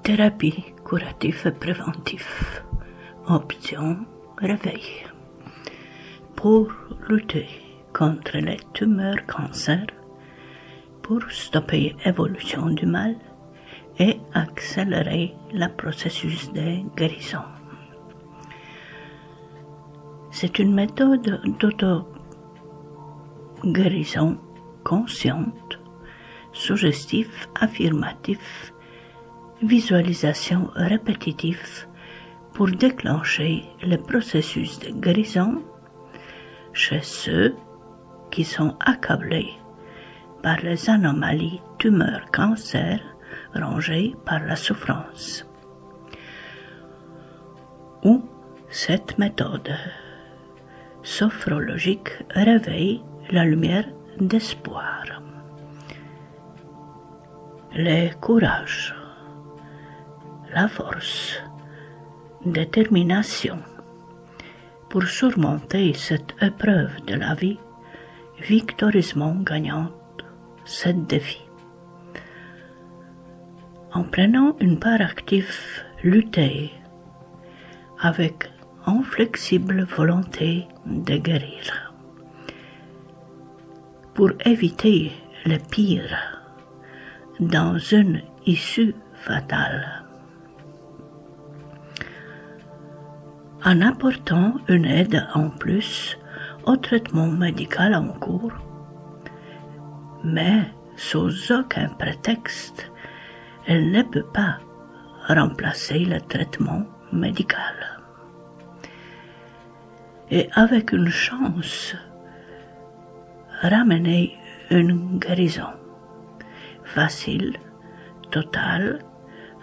Thérapie curative et préventive. Option réveil. Pour lutter contre les tumeurs cancer, pour stopper l'évolution du mal et accélérer le processus de guérison. C'est une méthode d'auto-guérison consciente, suggestive, affirmative, visualisation répétitive pour déclencher le processus de guérison chez ceux qui sont accablés par les anomalies tumeurs cancer rongées par la souffrance. Où cette méthode sophrologique réveille la lumière d'espoir, le courage, la force, détermination pour surmonter cette épreuve de la vie victorieusement gagnante, ce défi. En prenant une part active, lutter avec inflexible volonté de guérir pour éviter le pire dans une issue fatale. En apportant une aide en plus au traitement médical en cours, mais sous aucun prétexte, elle ne peut pas remplacer le traitement médical. Et avec une chance, ramener une guérison facile, totale,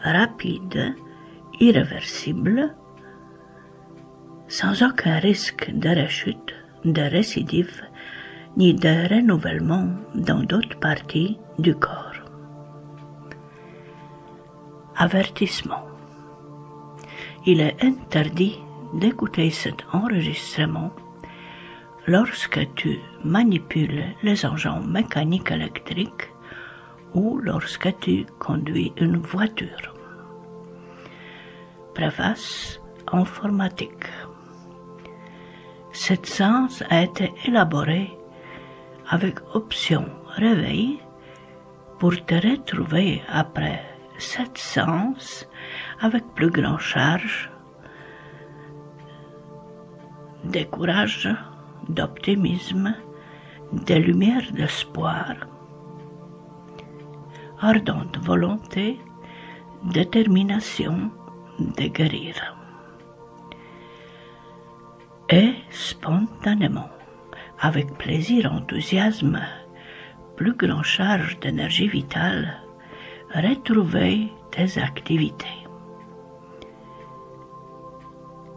rapide, irréversible, sans aucun risque de rechute, de récidive, ni de renouvellement dans d'autres parties du corps. Avertissement. Il est interdit d'écouter cet enregistrement lorsque tu manipules les engins mécaniques électriques ou lorsque tu conduis une voiture. Préface informatique. Cette séance a été élaborée avec option réveil pour te retrouver après cette séance avec plus grande charge de courage, d'optimisme, de lumière d'espoir, ardente volonté, détermination de guérir. Et spontanément, avec plaisir, enthousiasme, plus grande charge d'énergie vitale, retrouver tes activités.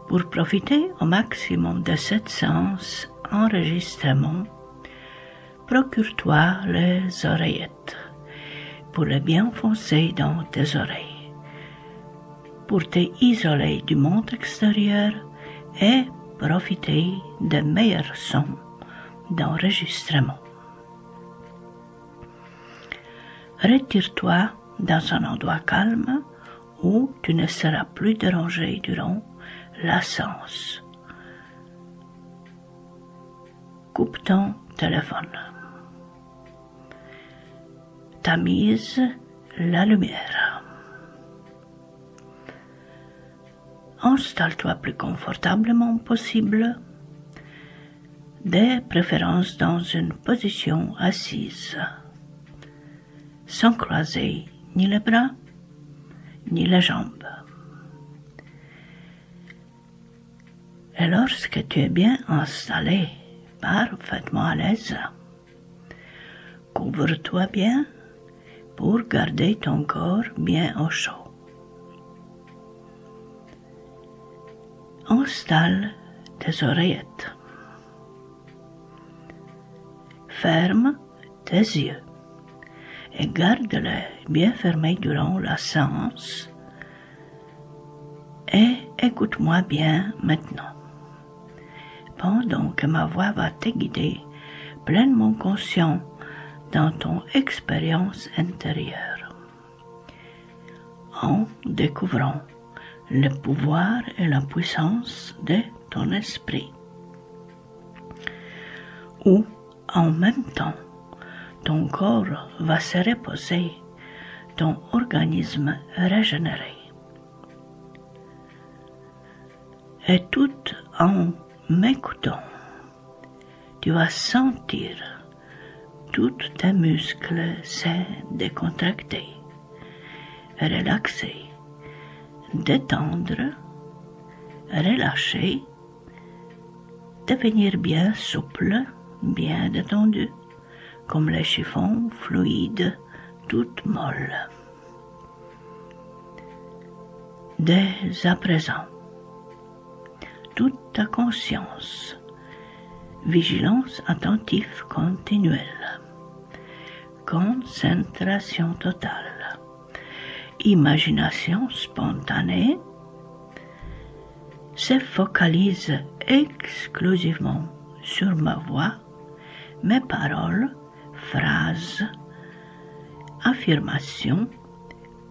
Pour profiter au maximum de cette séance enregistrement, procure-toi les oreillettes pour les bien foncer dans tes oreilles, pour te isoler du monde extérieur et profiter des meilleurs sons d'enregistrement. Retire-toi dans un endroit calme où tu ne seras plus dérangé durant la séance. Coupe ton téléphone. Tamise la lumière. Installe-toi plus confortablement possible, de préférence dans une position assise, sans croiser ni les bras ni les jambes. Et lorsque tu es bien installé, parfaitement à l'aise, couvre-toi bien pour garder ton corps bien au chaud. Installe tes oreillettes. Ferme tes yeux et garde-les bien fermés durant la séance. Et écoute-moi bien maintenant, pendant que ma voix va te guider pleinement conscient dans ton expérience intérieure. en découvrant le pouvoir et la puissance de ton esprit. Ou en même temps, ton corps va se reposer, ton organisme régénéré. Et tout en m'écoutant, tu vas sentir tous tes muscles se décontracter, relaxer, détendre, relâcher, devenir bien souple, bien détendu, comme les chiffons fluides, toutes molles. Dès à présent, toute ta conscience, vigilance attentive continuelle, concentration totale, imagination spontanée, se focalise exclusivement sur ma voix, mes paroles, phrases, affirmations,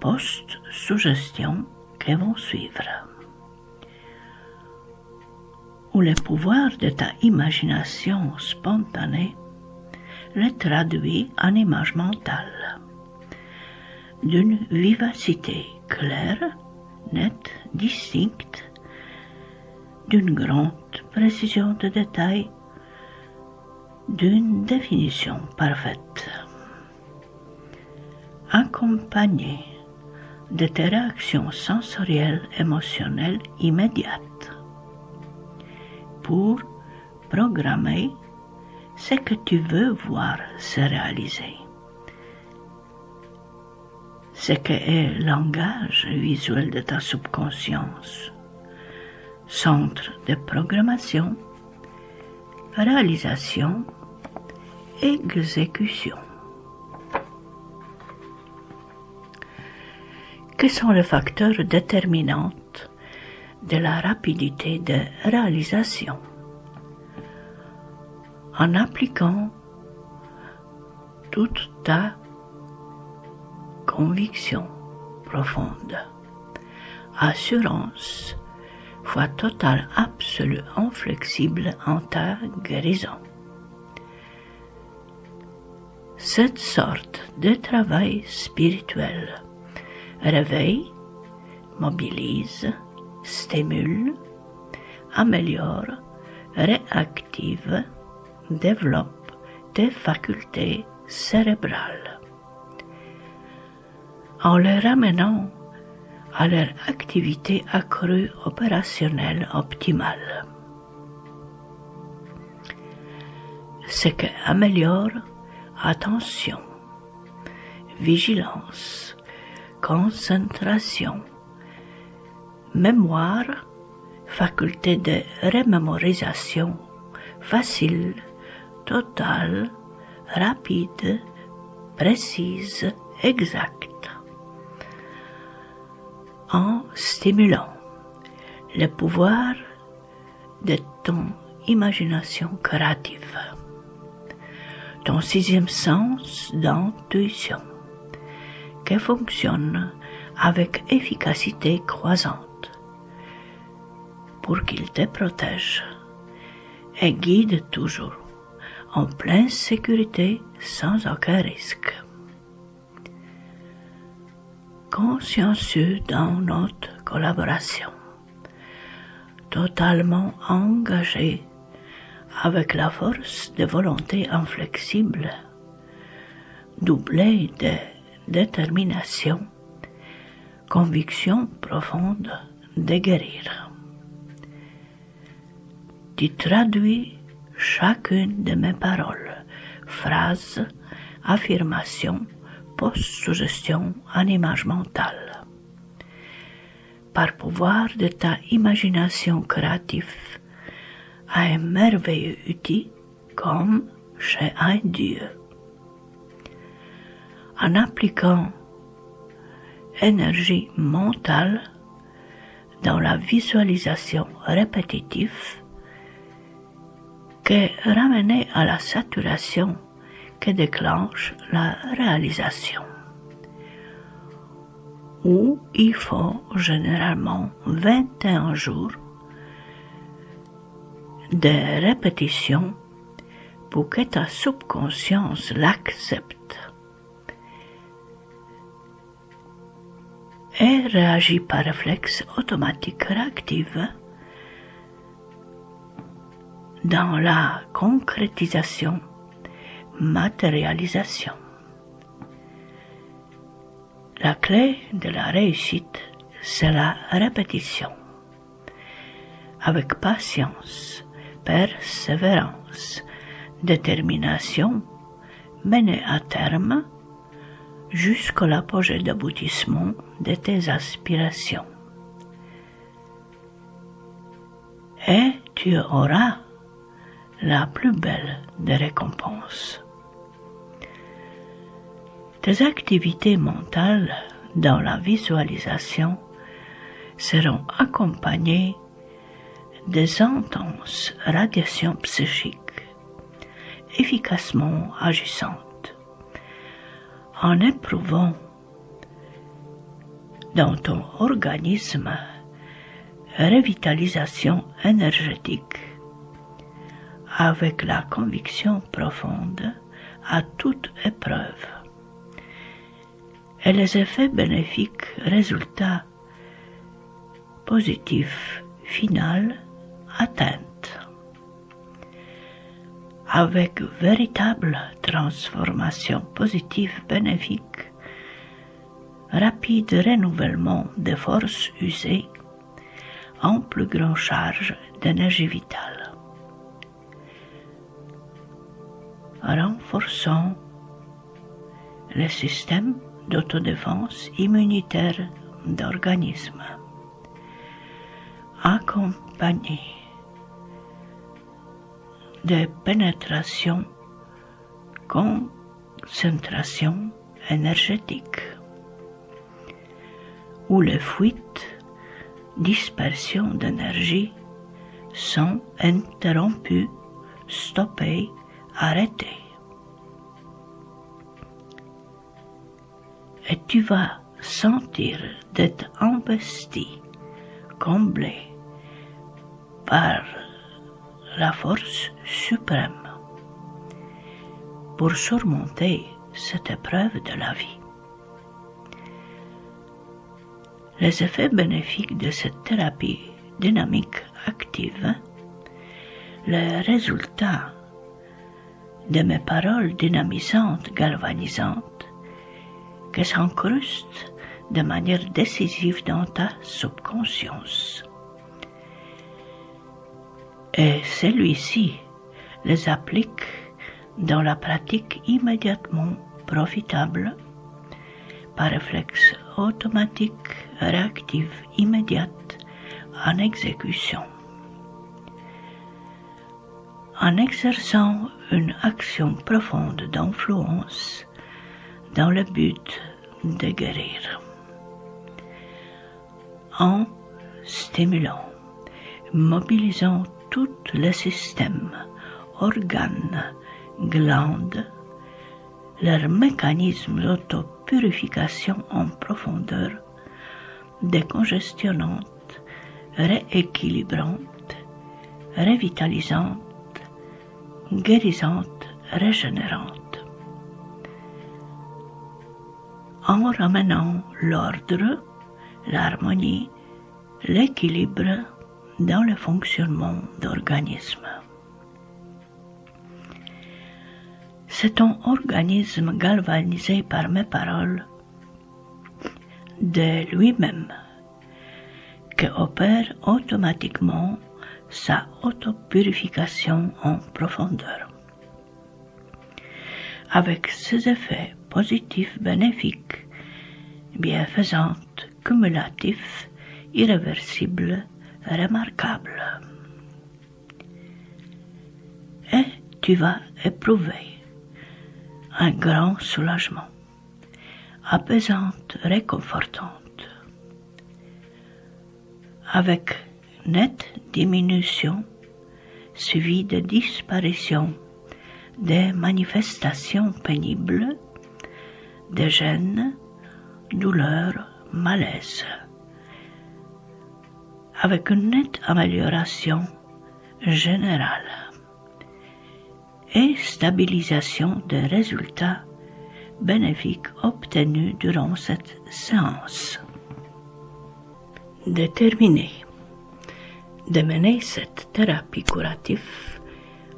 post-suggestions qui vont suivre. Où le pouvoir de ta imagination spontanée le traduit en image mentale, d'une vivacité claire, nette, distincte, d'une grande précision de détail, d'une définition parfaite. Accompagnée de tes réactions sensorielles émotionnelles immédiates pour programmer ce que tu veux voir se réaliser. Ce que est le langage visuel de ta subconscience, centre de programmation, réalisation, exécution. Quels sont les facteurs déterminants de la rapidité de réalisation? En appliquant toute ta conviction profonde, assurance, foi totale, absolue, inflexible en ta guérison. Cette sorte de travail spirituel réveille, mobilise, stimule, améliore, réactive, développe tes facultés cérébrales en les ramenant à leur activité accrue opérationnelle optimale. Ce qui améliore attention, vigilance, concentration, mémoire, faculté de remémorisation facile, totale, rapide, précise, exacte, en stimulant le pouvoir de ton imagination créative, ton sixième sens d'intuition, qui fonctionne avec efficacité croissante pour qu'il te protège et guide toujours en pleine sécurité sans aucun risque. Consciencieux dans notre collaboration, totalement engagé avec la force de volonté inflexible, doublée de détermination, conviction profonde de guérir. Tu traduis chacune de mes paroles, phrases, affirmations, post-suggestions en image mentale. Par pouvoir de ta imagination créative, à un merveilleux outil comme chez un Dieu. En appliquant énergie mentale dans la visualisation répétitive, qui est ramenée à la saturation qui déclenche la réalisation. où il faut généralement 21 jours de répétition pour que ta subconscience l'accepte et réagit par réflexe automatique réactif dans la concrétisation, matérialisation. La clé de la réussite, c'est la répétition. Avec patience, persévérance, détermination, mener à terme jusqu'à l'apogée d'aboutissement de tes aspirations. Et tu auras la plus belle des récompenses. Tes activités mentales dans la visualisation seront accompagnées des intenses radiations psychiques efficacement agissantes, en éprouvant dans ton organisme revitalisation énergétique avec la conviction profonde à toute épreuve et les effets bénéfiques résultats positifs final atteinte. Avec véritable transformation positive bénéfique, rapide renouvellement des forces usées en plus grande charge d'énergie vitale. Renforçant le système d'autodéfense immunitaire d'organisme, accompagné de pénétration, concentration énergétique, où les fuites, dispersion d'énergie sont interrompues, stoppées, arrêtées. Et tu vas sentir d'être investi, comblé par la force suprême pour surmonter cette épreuve de la vie. Les effets bénéfiques de cette thérapie dynamique active, les résultats de mes paroles dynamisantes, galvanisantes, qui s'incrustent de manière décisive dans ta subconscience. Et celui-ci les applique dans la pratique immédiatement profitable, par réflexe automatique, réactif, immédiate, en exécution. En exerçant une action profonde d'influence dans le but de guérir. En stimulant, mobilisant tous les systèmes, organes, glandes, leurs mécanismes d'autopurification en profondeur, décongestionnantes, rééquilibrantes, revitalisantes, guérisantes, régénérantes. En ramenant l'ordre, l'harmonie, l'équilibre dans le fonctionnement d'organisme. C'est ton organisme galvanisé par mes paroles de lui-même qui opère automatiquement sa autopurification en profondeur. Avec ses effets positifs bénéfiques, bienfaisants, cumulatifs, irréversibles, remarquables. Et tu vas éprouver un grand soulagement, apaisante, réconfortante, avec nette diminution suivie de disparition des manifestations pénibles, de gêne, douleurs, malaise, avec une nette amélioration générale et stabilisation des résultats bénéfiques obtenus durant cette séance. Déterminé de mener cette thérapie curative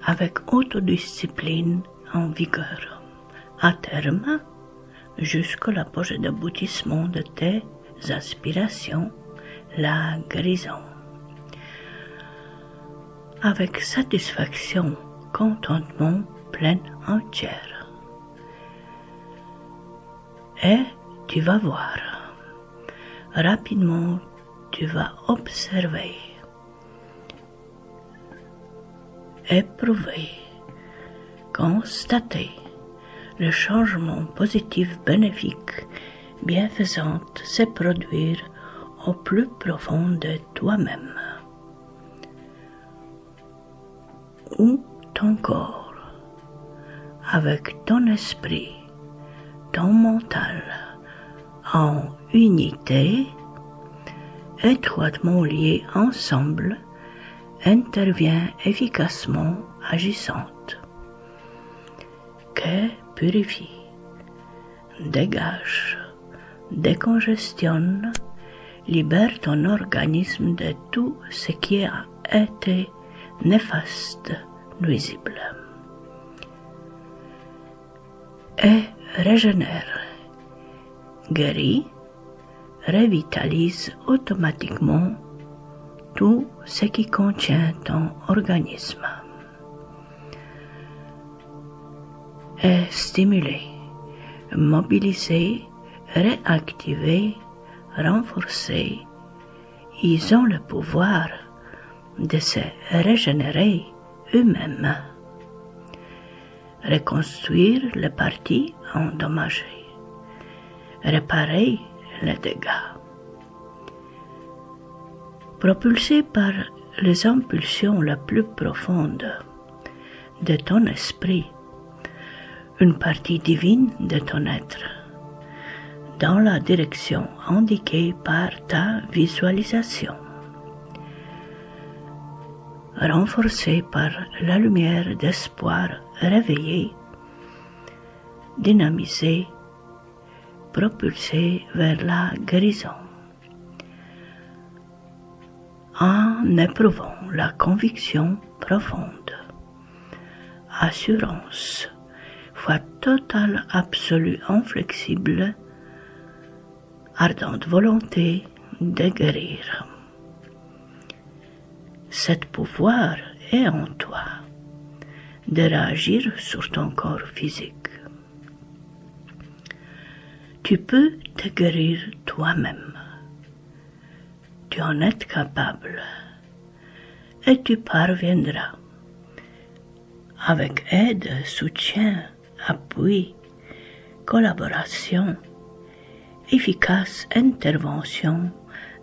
avec autodiscipline en vigueur, à terme, jusqu'à l'apogée d'aboutissement de tes aspirations, la guérison. Avec satisfaction, contentement plein entière. Et tu vas voir, rapidement tu vas observer, éprouver, constater le changement positif bénéfique bienfaisant se produire au plus profond de toi-même. Où ton corps, avec ton esprit, ton mental, en unité, étroitement liés ensemble, intervient efficacement agissante, que purifie, dégage, décongestionne, libère ton organisme de tout ce qui a été néfaste, nuisible, et régénère, guérit, revitalise automatiquement tout ce qui contient ton organisme, et stimuler, mobiliser, réactiver, renforcer, ils ont le pouvoir de se régénérer eux-mêmes, reconstruire les parties endommagées, réparer les dégâts. Propulsé par les impulsions les plus profondes de ton esprit, une partie divine de ton être, dans la direction indiquée par ta visualisation, renforcée par la lumière d'espoir réveillée, dynamisée, propulsée vers la guérison. En éprouvant la conviction profonde, assurance, foi totale, absolue, inflexible, ardente volonté de guérir. Cet pouvoir est en toi de réagir sur ton corps physique. Tu peux te guérir toi-même. Tu en es capable et tu parviendras avec aide, soutien, appui, collaboration, efficace intervention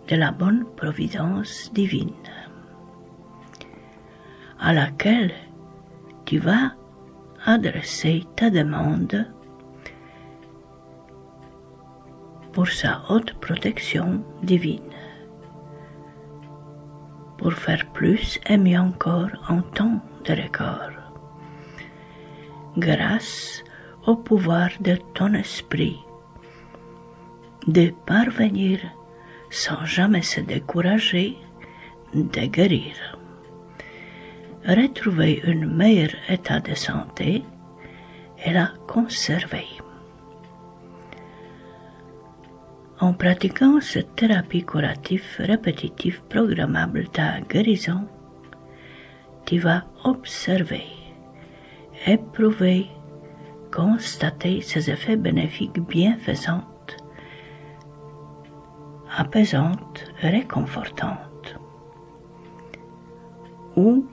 de la bonne providence divine, à laquelle tu vas adresser ta demande pour sa haute protection divine, pour faire plus et mieux encore en temps de record, grâce au pouvoir de ton esprit, de parvenir sans jamais se décourager de guérir, retrouver un meilleur état de santé et la conserver. En pratiquant cette thérapie curative répétitive programmable ta guérison, tu vas observer, éprouver, constater ses effets bénéfiques bienfaisants, apaisantes, réconfortantes, où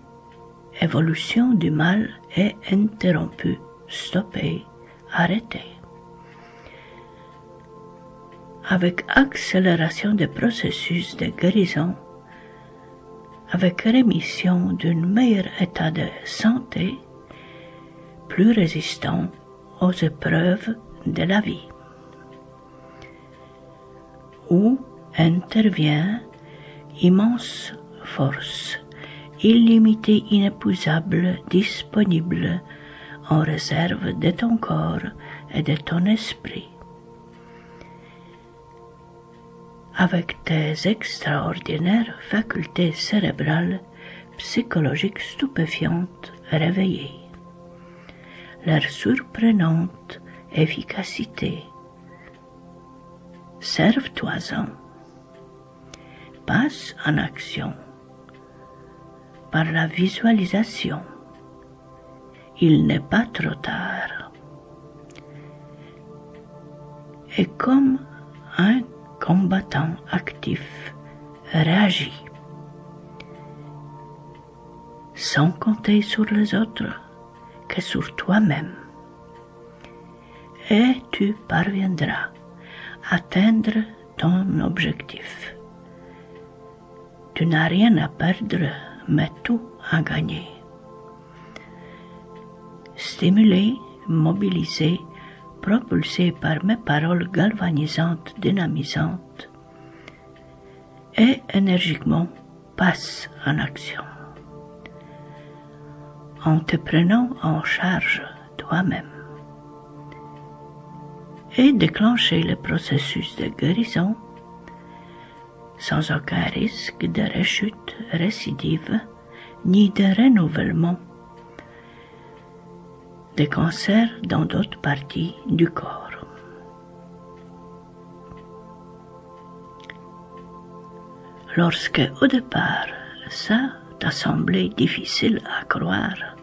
évolution du mal est interrompue, stoppée, arrêtée. Avec accélération des processus de guérison, avec rémission d'un meilleur état de santé, plus résistant aux épreuves de la vie. où intervient immense force, illimitée, inépuisable, disponible en réserve de ton corps et de ton esprit. Avec tes extraordinaires facultés cérébrales, psychologiques stupéfiantes, réveillées, leur surprenante efficacité, serve-toi-en, passe en action par la visualisation. Il n'est pas trop tard. Et comme un combattant actif réagit, sans compter sur les autres que sur toi-même, et tu parviendras à atteindre ton objectif. Tu n'as rien à perdre, mais tout à gagner. Stimulé, mobilisé, propulsé par mes paroles galvanisantes, dynamisantes, et énergiquement passe en action, en te prenant en charge toi-même, et déclencher le processus de guérison sans aucun risque de rechute récidive ni de renouvellement des cancers dans d'autres parties du corps. Lorsque, au départ, ça t'a semblé difficile à croire,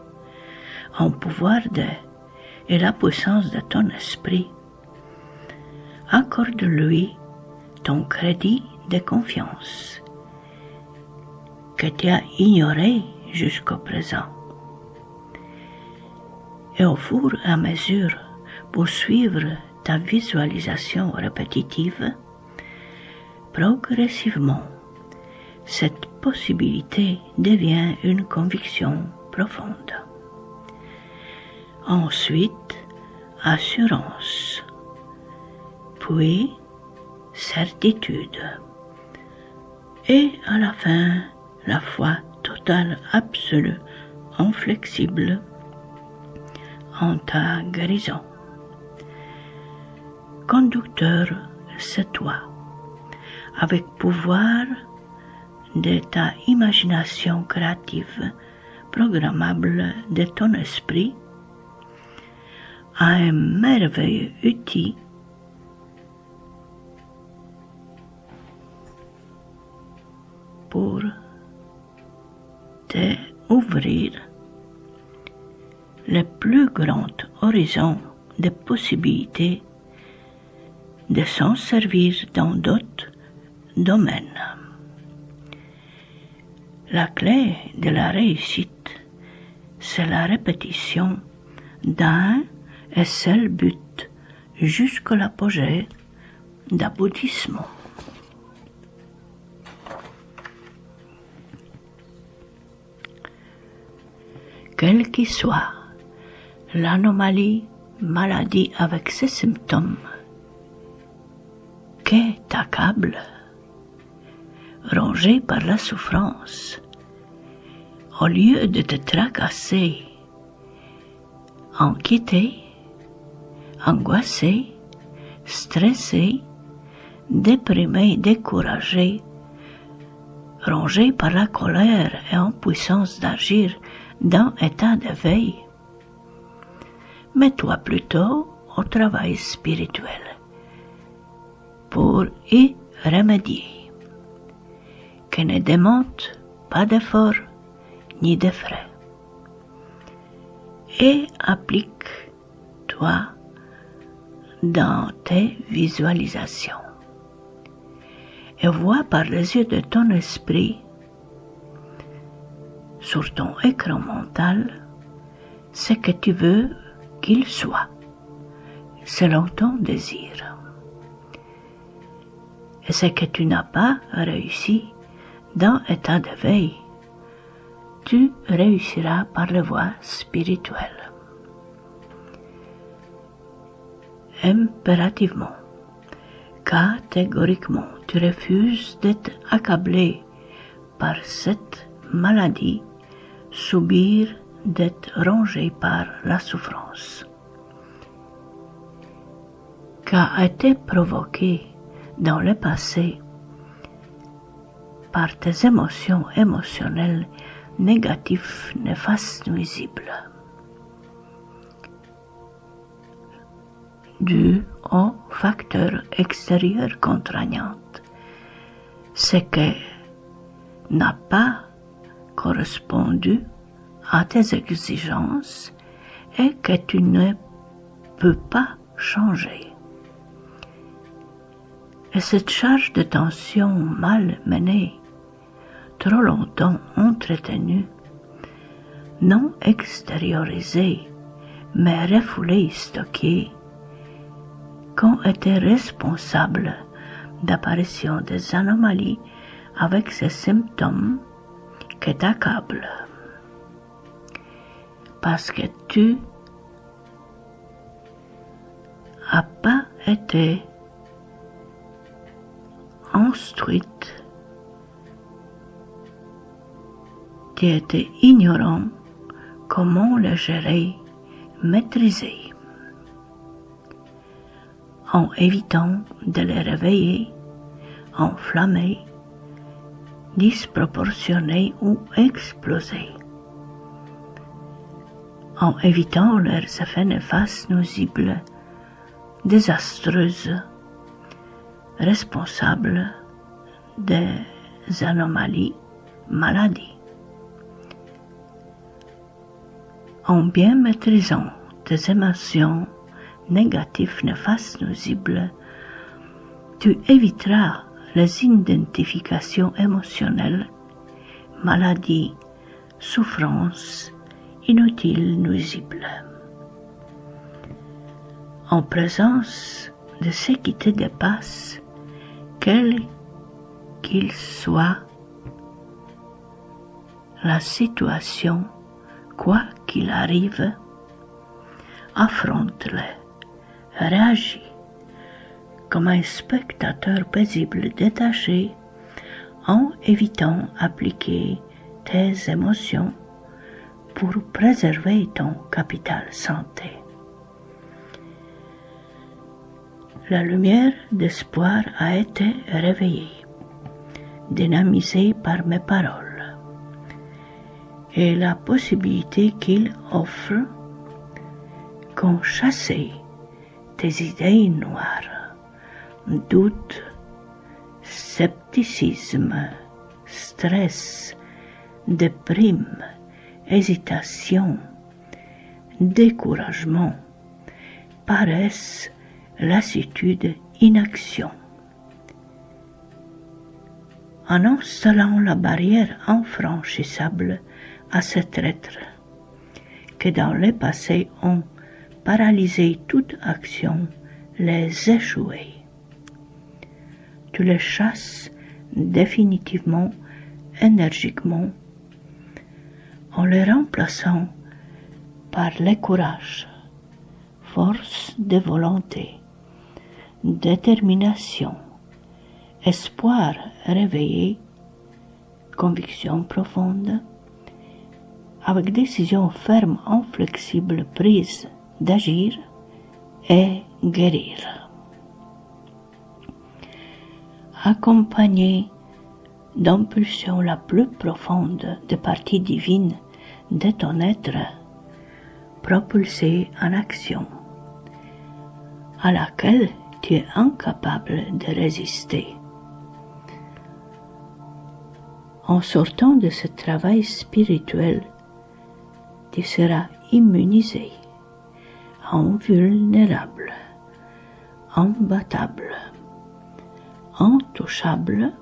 en pouvoir et la puissance de ton esprit, accorde-lui ton crédit de confiance que tu as ignoré jusqu'au présent. Et au fur et à mesure, pour suivre ta visualisation répétitive, progressivement, cette possibilité devient une conviction profonde. Ensuite, assurance, puis certitude, et à la fin, la foi totale, absolue, inflexible en ta guérison. Conducteur, c'est toi, avec pouvoir de ta imagination créative, programmable de ton esprit, à un merveilleux outil pour te ouvrir le plus grand horizon de possibilités de s'en servir dans d'autres domaines. La clé de la réussite, c'est la répétition d'un et seul but jusqu'à l'apogée d'aboutissement. Quelle qu'y soit l'anomalie, maladie avec ses symptômes qui t'accable, rongé par la souffrance, au lieu de te tracasser, inquiété, angoissé, stressé, déprimé, découragé, rongé par la colère et impuissance d'agir dans état de veille, mets-toi plutôt au travail spirituel pour y remédier, que ne demande pas d'effort ni de frais, et applique-toi dans tes visualisations et vois par les yeux de ton esprit sur ton écran mental ce que tu veux qu'il soit, selon ton désir. Et ce que tu n'as pas réussi dans état de veille, tu réussiras par la voie spirituelle. Impérativement, catégoriquement tu refuses d'être accablé par cette maladie, subir d'être rongé par la souffrance. Qu'a été provoqué dans le passé par tes émotions émotionnelles négatives, néfastes, nuisibles, dû aux facteurs extérieurs contraignants, ce qui n'a pas correspondu à tes exigences et que tu ne peux pas changer. Et cette charge de tension mal menée, trop longtemps entretenue, non extériorisée, mais refoulée, stockée, qu'ont été responsables d'apparition des anomalies avec ces symptômes qui t'accablent. Parce que tu n'as pas été instruite, tu étais ignorant comment le gérer, maîtriser, en évitant de les réveiller, enflammer, disproportionner ou exploser, en évitant leurs effets néfastes, nuisibles, désastreuses, responsables des anomalies, maladies. En bien maîtrisant tes émotions négatives, néfastes, nuisibles, tu éviteras les identifications émotionnelles, maladies, souffrances, inutiles, nuisibles. En présence de ce qui te dépasse, quel qu'il soit la situation, quoi qu'il arrive, affronte-le, réagis comme un spectateur paisible détaché en évitant d'appliquer tes émotions pour préserver ton capital santé. La lumière d'espoir a été réveillée, dynamisée par mes paroles, et la possibilité qu'il offre qu'ont chassé tes idées noires, doute, scepticisme, stress, déprime, hésitation, découragement, paresse, lassitude, inaction. En installant la barrière infranchissable à cet être que dans le passé ont paralysé toute action, les échouer. Tu les chasses définitivement, énergiquement, en les remplaçant par le courage, force de volonté, détermination, espoir réveillé, conviction profonde, avec décision ferme, inflexible, prise d'agir et guérir. Accompagné d'impulsion la plus profonde des parties divines de ton être, propulsé en action, à laquelle tu es incapable de résister. En sortant de ce travail spirituel, tu seras immunisé, invulnérable, imbattable, intouchable,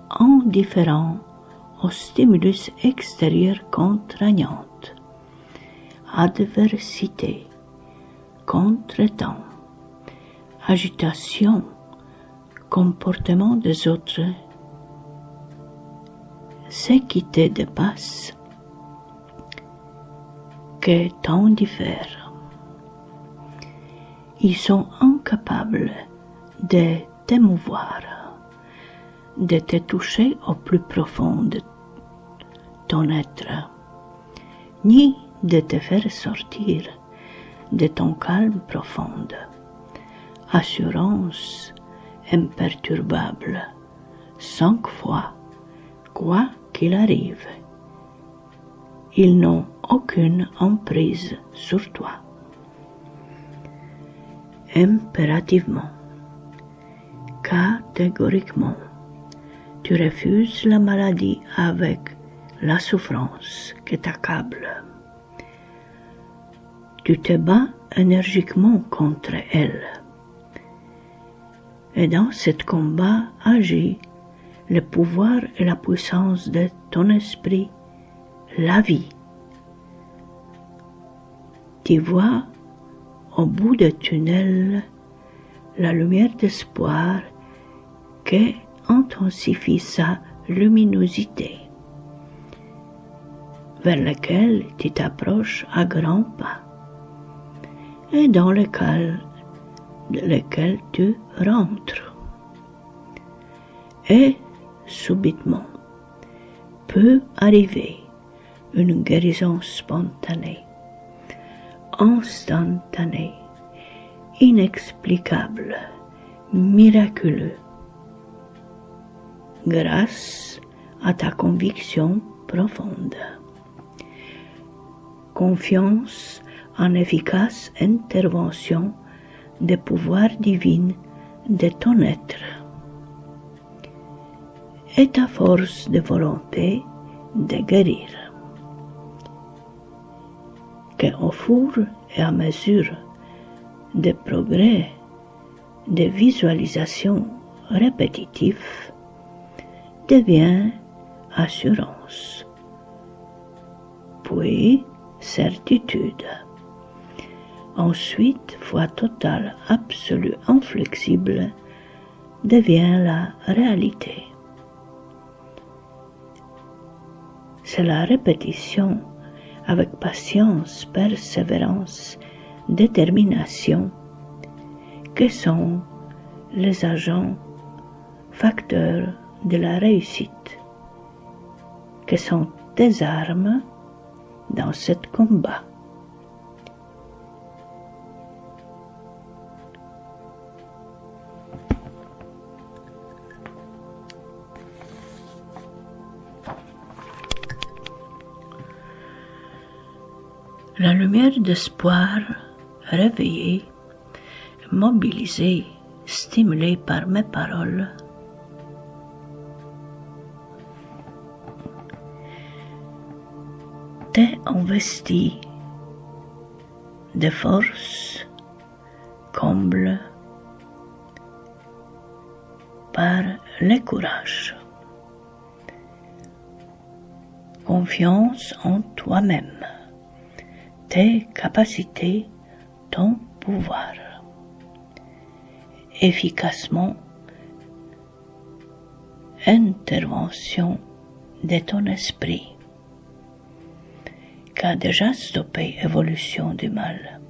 indifférent aux stimulus extérieurs contraignants, adversité, contretemps, agitation, comportement des autres, ce qui te dépasse, que t'en diffère. Ils sont incapables de t'émouvoir, de te toucher au plus profond de ton être, ni de te faire sortir de ton calme profond. Assurance imperturbable, 5 fois, quoi qu'il arrive. Ils n'ont aucune emprise sur toi. Impérativement, catégoriquement, tu refuses la maladie avec la souffrance qui t'accable. Tu te bats énergiquement contre elle. Et dans ce combat agit le pouvoir et la puissance de ton esprit, la vie. Tu vois au bout du tunnel la lumière d'espoir qui intensifie sa luminosité, vers laquelle tu t'approches à grands pas et dans lequel tu rentres. Et subitement peut arriver une guérison spontanée, instantanée, inexplicable, miraculeuse, grâce à ta conviction profonde. Confiance en efficace intervention des pouvoirs divins de ton être. Et ta force de volonté de guérir. Qu'au fur et à mesure des progrès de visualisation répétitifs devient assurance, puis certitude, ensuite foi totale, absolue, inflexible devient la réalité. C'est la répétition avec patience, persévérance, détermination que sont les agents facteurs de la réussite, que sont tes armes dans ce combat. La lumière d'espoir, réveillée, mobilisée, stimulée par mes paroles, t'est investie de force, comble par le courage, confiance en toi-même, tes capacités, ton pouvoir, efficacement intervention de ton esprit, qui a déjà stoppé l'évolution du mal.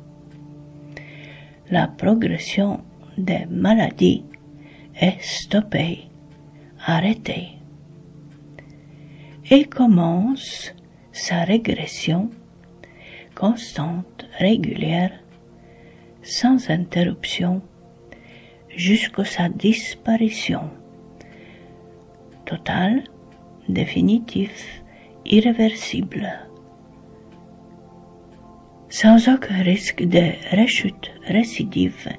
La progression des maladies est stoppée, arrêtée, et commence sa régression constante, régulière, sans interruption, jusqu'à sa disparition, totale, définitive, irréversible, sans aucun risque de rechute récidive,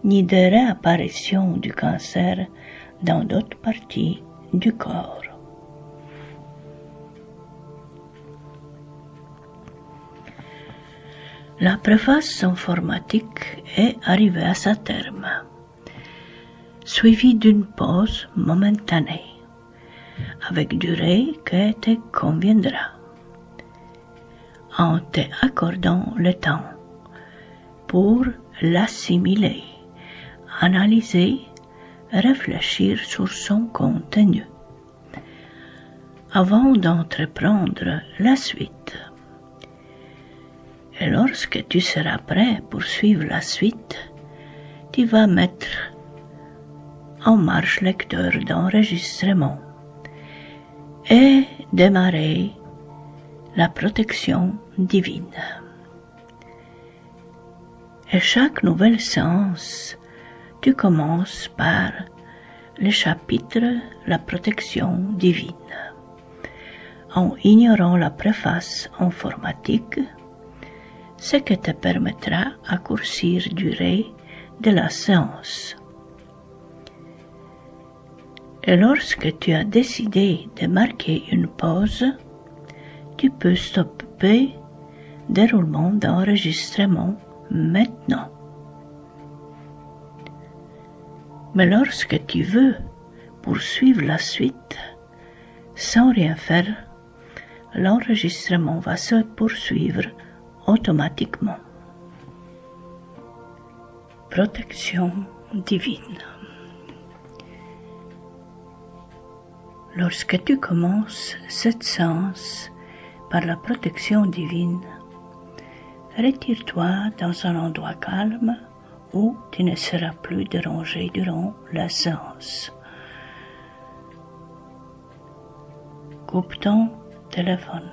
ni de réapparition du cancer dans d'autres parties du corps. La préface informatique est arrivée à sa terme, suivie d'une pause momentanée, avec durée qui te conviendra, en te accordant le temps pour l'assimiler, analyser, réfléchir sur son contenu, avant d'entreprendre la suite. Et lorsque tu seras prêt pour suivre la suite, tu vas mettre en marche lecteur d'enregistrement et démarrer la protection divine. Et chaque nouvelle séance, tu commences par le chapitre La protection divine, en ignorant la préface informatique, ce qui te permettra raccourcir la durée de la séance. Et lorsque tu as décidé de marquer une pause, tu peux stopper le déroulement d'enregistrement maintenant. Mais lorsque tu veux poursuivre la suite, sans rien faire, l'enregistrement va se poursuivre automatiquement. Protection divine. Lorsque tu commences cette séance par la protection divine, retire-toi dans un endroit calme où tu ne seras plus dérangé durant la séance. Coupe ton téléphone.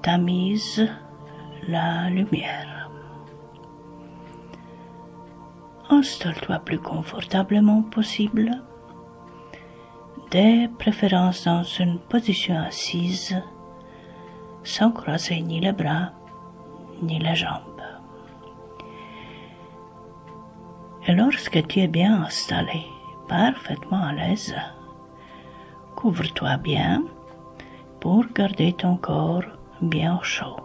Tamise la lumière. Installe-toi plus confortablement possible, de préférence dans une position assise, sans croiser ni les bras ni les jambes. Et lorsque tu es bien installé, parfaitement à l'aise, couvre-toi bien pour garder ton corps bien chaud.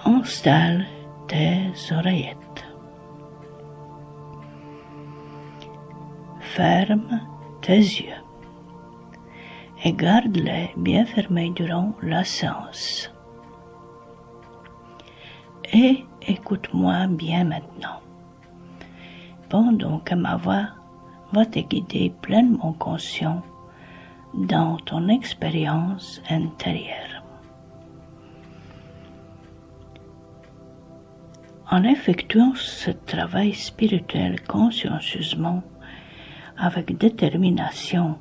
Installe tes oreillettes. Ferme tes yeux et garde-les bien fermés durant la séance. Et écoute-moi bien maintenant, pendant que ma voix va te guider pleinement conscient dans ton expérience intérieure. En effectuant ce travail spirituel consciencieusement, avec détermination,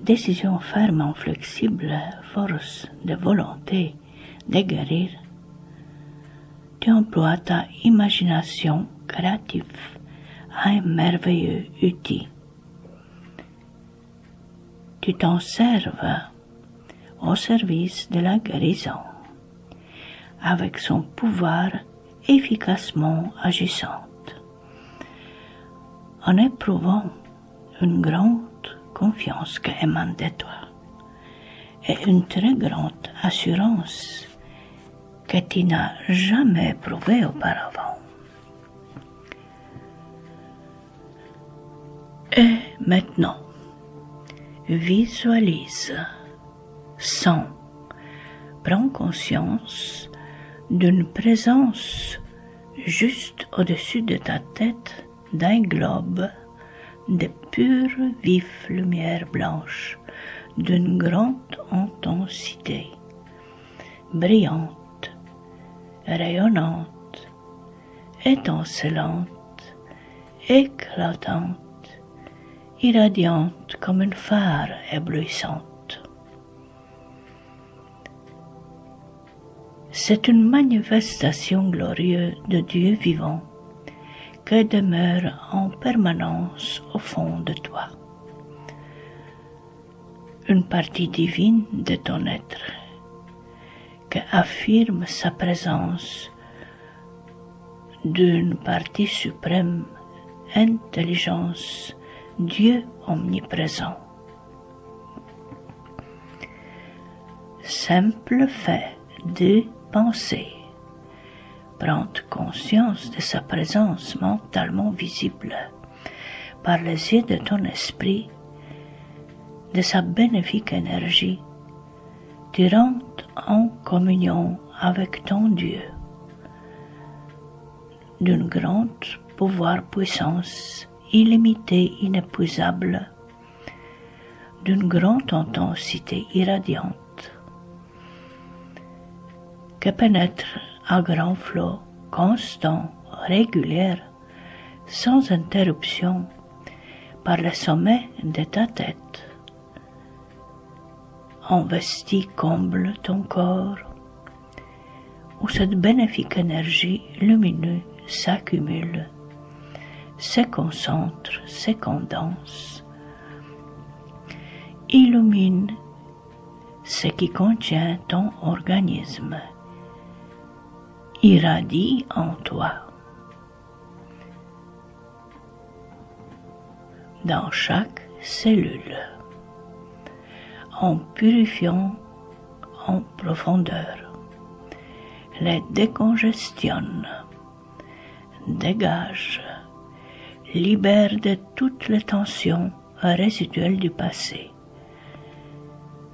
décision ferme, flexible, force de volonté de guérir, tu emploies ta imagination créative à un merveilleux outil. Tu t'en serves au service de la guérison, avec son pouvoir efficacement agissante, en éprouvant une grande confiance qui émane de toi et une très grande assurance que tu n'as jamais éprouvée auparavant. Et maintenant, visualise, sens, prends conscience d'une présence juste au-dessus de ta tête d'un globe de pure vive lumière blanche d'une grande intensité, brillante, rayonnante, étincelante, éclatante, irradiante comme une phare éblouissante. C'est une manifestation glorieuse de Dieu vivant qui demeure en permanence au fond de toi. Une partie divine de ton être qui affirme sa présence d'une partie suprême, intelligence, Dieu omniprésent. Simple fait de penser, prendre conscience de sa présence mentalement visible par les yeux de ton esprit, de sa bénéfique énergie, tu rentres en communion avec ton Dieu, d'une grande pouvoir puissance illimitée, inépuisable, d'une grande intensité irradiante, que pénètre à grand flot constant, régulier, sans interruption, par le sommet de ta tête. Investis comble ton corps, où cette bénéfique énergie lumineuse s'accumule, se concentre, se condense, illumine ce qui contient ton organisme, irradie en toi. Dans chaque cellule, en purifiant en profondeur, les décongestionne, dégage, libère de toutes les tensions résiduelles du passé,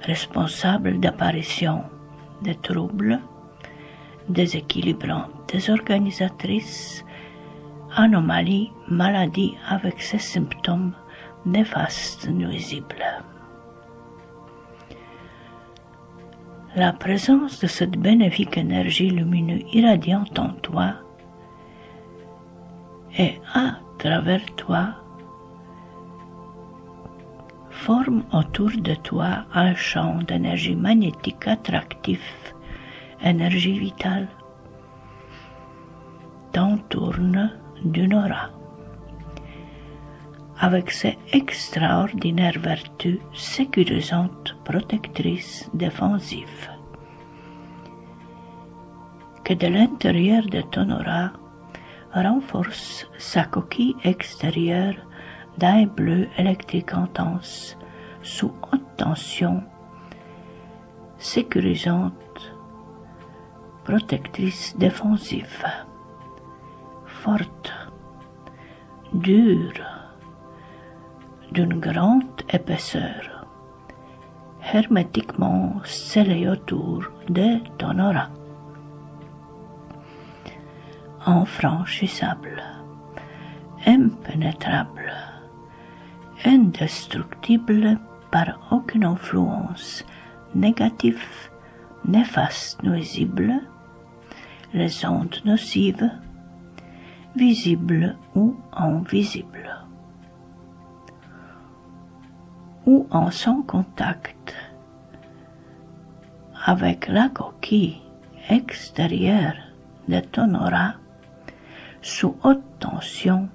responsables d'apparition de troubles, déséquilibrants, désorganisatrices, anomalies, maladies avec ses symptômes néfastes, nuisibles. La présence de cette bénéfique énergie lumineuse irradiante en toi et à travers toi forme autour de toi un champ d'énergie magnétique attractif, énergie vitale, t'entourne d'une aura, avec ses extraordinaires vertus sécurisantes, protectrices, défensives, que de l'intérieur de ton aura renforce sa coquille extérieure d'un bleu électrique intense, sous haute tension, sécurisante, protectrice, défensive, forte, dure, d'une grande épaisseur, hermétiquement scellée autour de ton aura, infranchissable, impénétrable, indestructible par aucune influence négative, néfaste, nuisible, les ondes nocives, visibles ou invisibles, ou en son contact avec la coquille extérieure de ton aura, sous haute tension,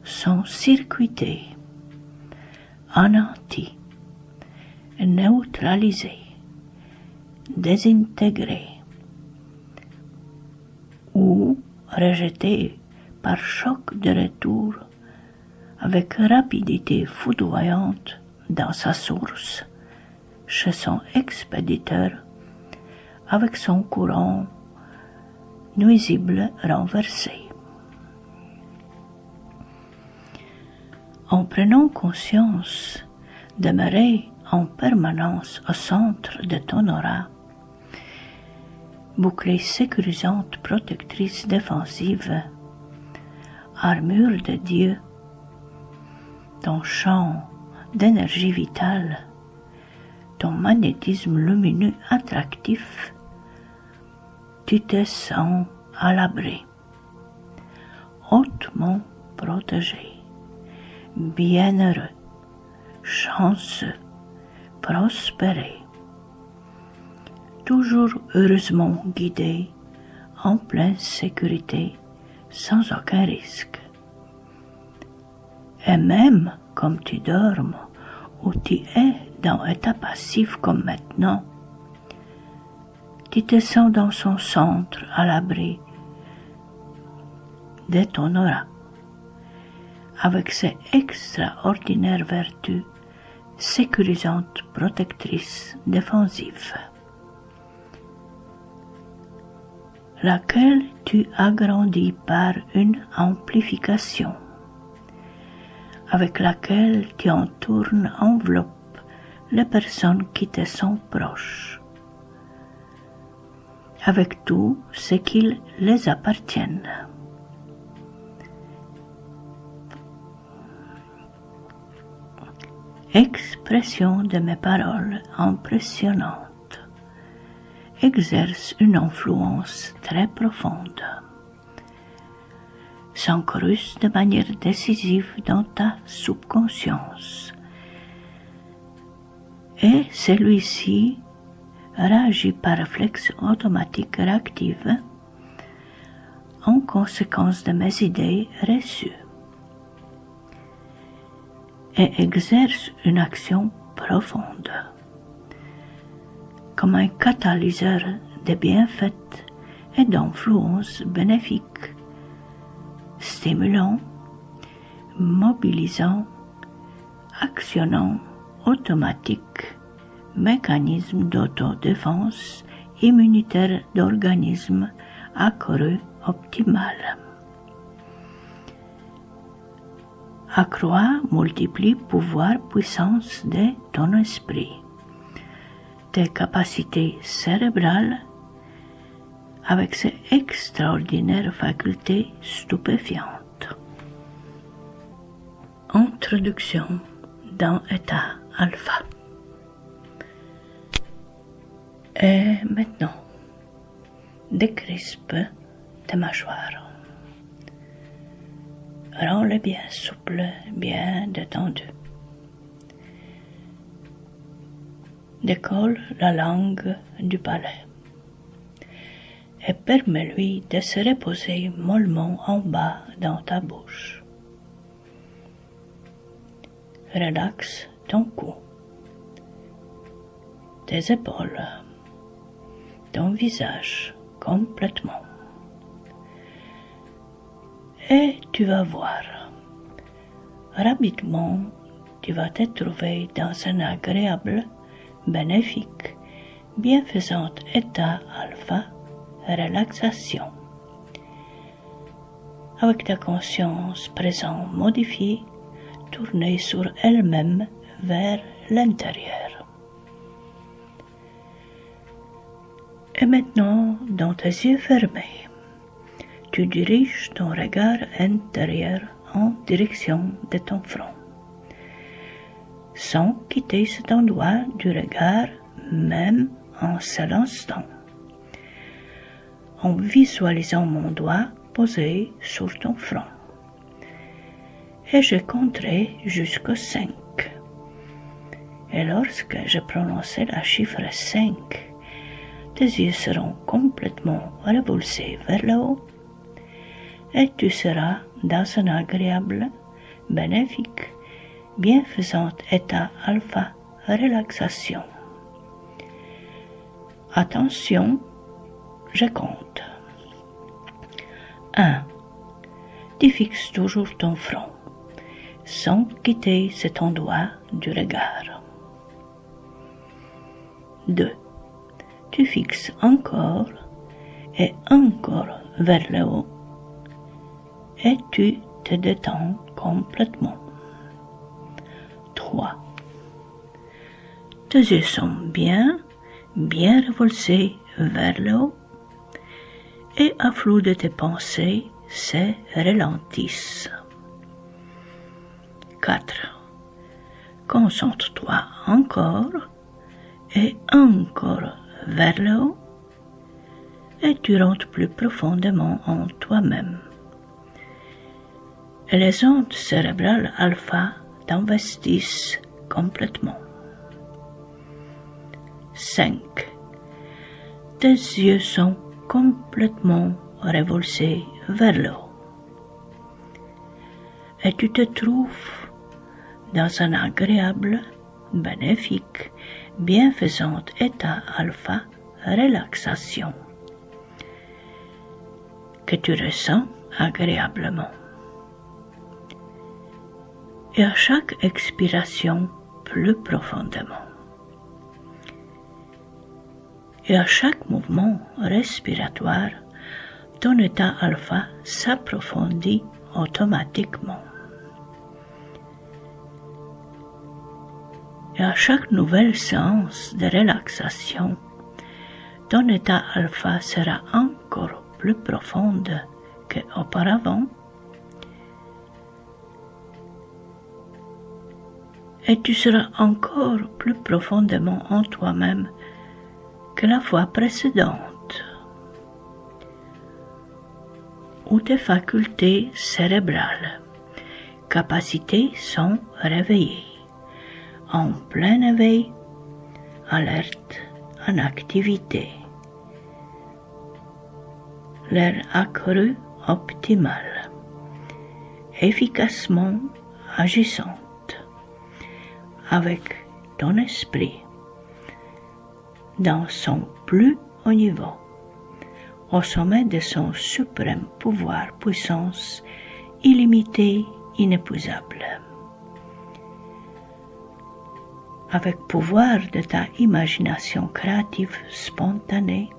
sont circuités, anéantis, neutralisés, désintégrés ou rejetés par choc de retour avec rapidité foudroyante dans sa source, chez son expéditeur, avec son courant nuisible renversé. En prenant conscience, demeurer en permanence au centre de ton aura, bouclée sécurisante, protectrice, défensive, armure de Dieu, ton champ d'énergie vitale, ton magnétisme lumineux attractif, tu te sens à l'abri, hautement protégé, bienheureux, chanceux, prospéré, toujours heureusement guidé, en pleine sécurité, sans aucun risque. Et même comme tu dormes ou tu es dans un état passif comme maintenant, tu te sens dans son centre à l'abri de ton aura, avec ses extraordinaires vertus sécurisantes, protectrices, défensives, laquelle tu agrandis par une amplification, avec laquelle tu enveloppes les personnes qui te sont proches, avec tout ce qui les appartient. Expression de mes paroles impressionnantes exerce une influence très profonde, s'incruste de manière décisive dans ta subconscience. Et celui-ci réagit par réflexe automatique réactif en conséquence de mes idées reçues et exerce une action profonde comme un catalyseur de bienfaits et d'influences bénéfiques, stimulant, mobilisant, actionnant automatique, mécanisme d'autodéfense immunitaire d'organisme accru optimal. Accroît, multiplie pouvoir, puissance de ton esprit, tes capacités cérébrales avec ses extraordinaires facultés stupéfiantes. Introduction dans l'état alpha. Et maintenant, décrispe tes mâchoires. Rends-les bien souples, bien détendus. Décolle la langue du palais et permets-lui de se reposer mollement en bas dans ta bouche. Relaxe ton cou, tes épaules, ton visage complètement. Et tu vas voir, rapidement, tu vas te trouver dans un agréable, bénéfique, bienfaisant état alpha, relaxation, avec ta conscience présente modifiée, tournée sur elle-même vers l'intérieur. Et maintenant, dans tes yeux fermés, tu diriges ton regard intérieur en direction de ton front, sans quitter cet endroit du regard même un seul instant, en visualisant mon doigt posé sur ton front. Et je compterai jusqu'au 5. Et lorsque je prononcerai le chiffre 5, tes yeux seront complètement révulsés vers le haut et tu seras dans un agréable, bénéfique, bienfaisant état alpha relaxation. Attention, je compte. 1. Tu fixes toujours ton front, sans quitter cet endroit du regard. 2. Tu fixes encore et encore vers le haut et tu te détends complètement. 3. Tes yeux sont bien révulsés vers le haut et à flot de tes pensées se ralentissent. 4. Concentre-toi encore et encore vers le haut et tu rentres plus profondément en toi-même. Et les ondes cérébrales alpha t'investissent complètement. 5. Tes yeux sont complètement révulsés vers le haut. Et tu te trouves dans un agréable, bénéfique, bienfaisant état alpha relaxation que tu ressens agréablement. Et à chaque expiration plus profondément. Et à chaque mouvement respiratoire, ton état alpha s'approfondit automatiquement. Et à chaque nouvelle séance de relaxation, ton état alpha sera encore plus profonde qu'auparavant et tu seras encore plus profondément en toi-même que la fois précédente, où tes facultés cérébrales, capacités sont réveillées, en plein éveil, alerte, en activité, l'air accru optimal, efficacement agissante, avec ton esprit, dans son plus haut niveau, au sommet de son suprême pouvoir, puissance illimitée, inépuisable. Avec pouvoir de ta imagination créative spontanée,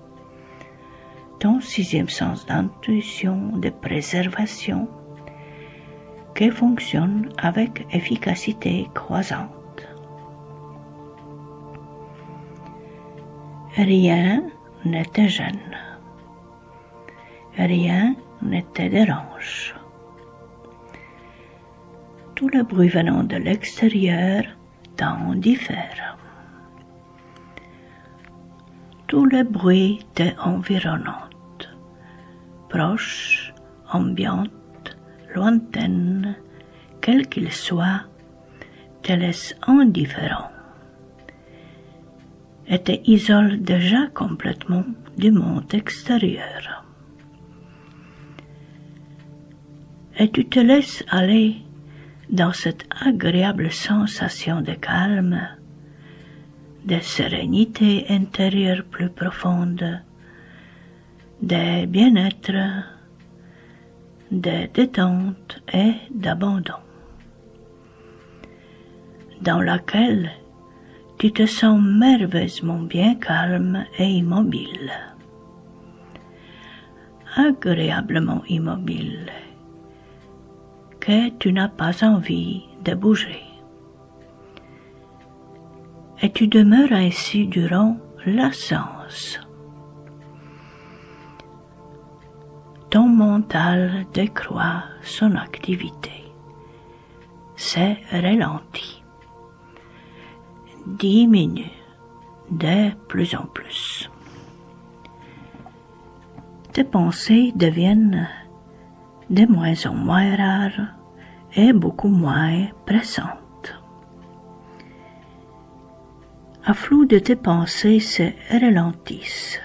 ton sixième sens d'intuition, de préservation, qui fonctionne avec efficacité croissante. Rien ne te gêne, rien ne te dérange. Tout le bruit venant de l'extérieur t'en diffère. Tout le bruit t'est environnant, proche, ambiante, lointaine, quel qu'il soit, te laisse indifférent et te isole déjà complètement du monde extérieur. Et tu te laisses aller dans cette agréable sensation de calme, de sérénité intérieure plus profonde, de bien-être, de détente et d'abandon, dans laquelle tu te sens merveilleusement bien calme et immobile, agréablement immobile, que tu n'as pas envie de bouger. Et tu demeures ainsi durant la séance. Ton mental décroît son activité, se ralentit, diminue de plus en plus. Tes pensées deviennent de moins en moins rares et beaucoup moins pressantes. Un flou de tes pensées se ralentissent.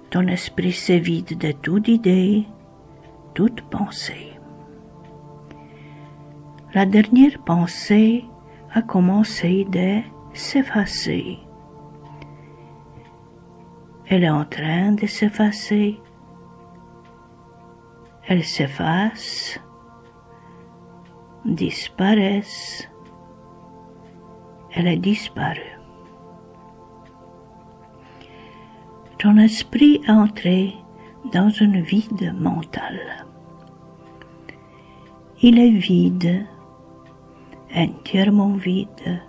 Ton esprit se vide de toute idée, toute pensée. La dernière pensée a commencé de s'effacer. Elle est en train de s'effacer. Elle s'efface, disparaissent. Elle est disparue. Ton esprit est entré dans un vide mental. Il est vide, entièrement vide,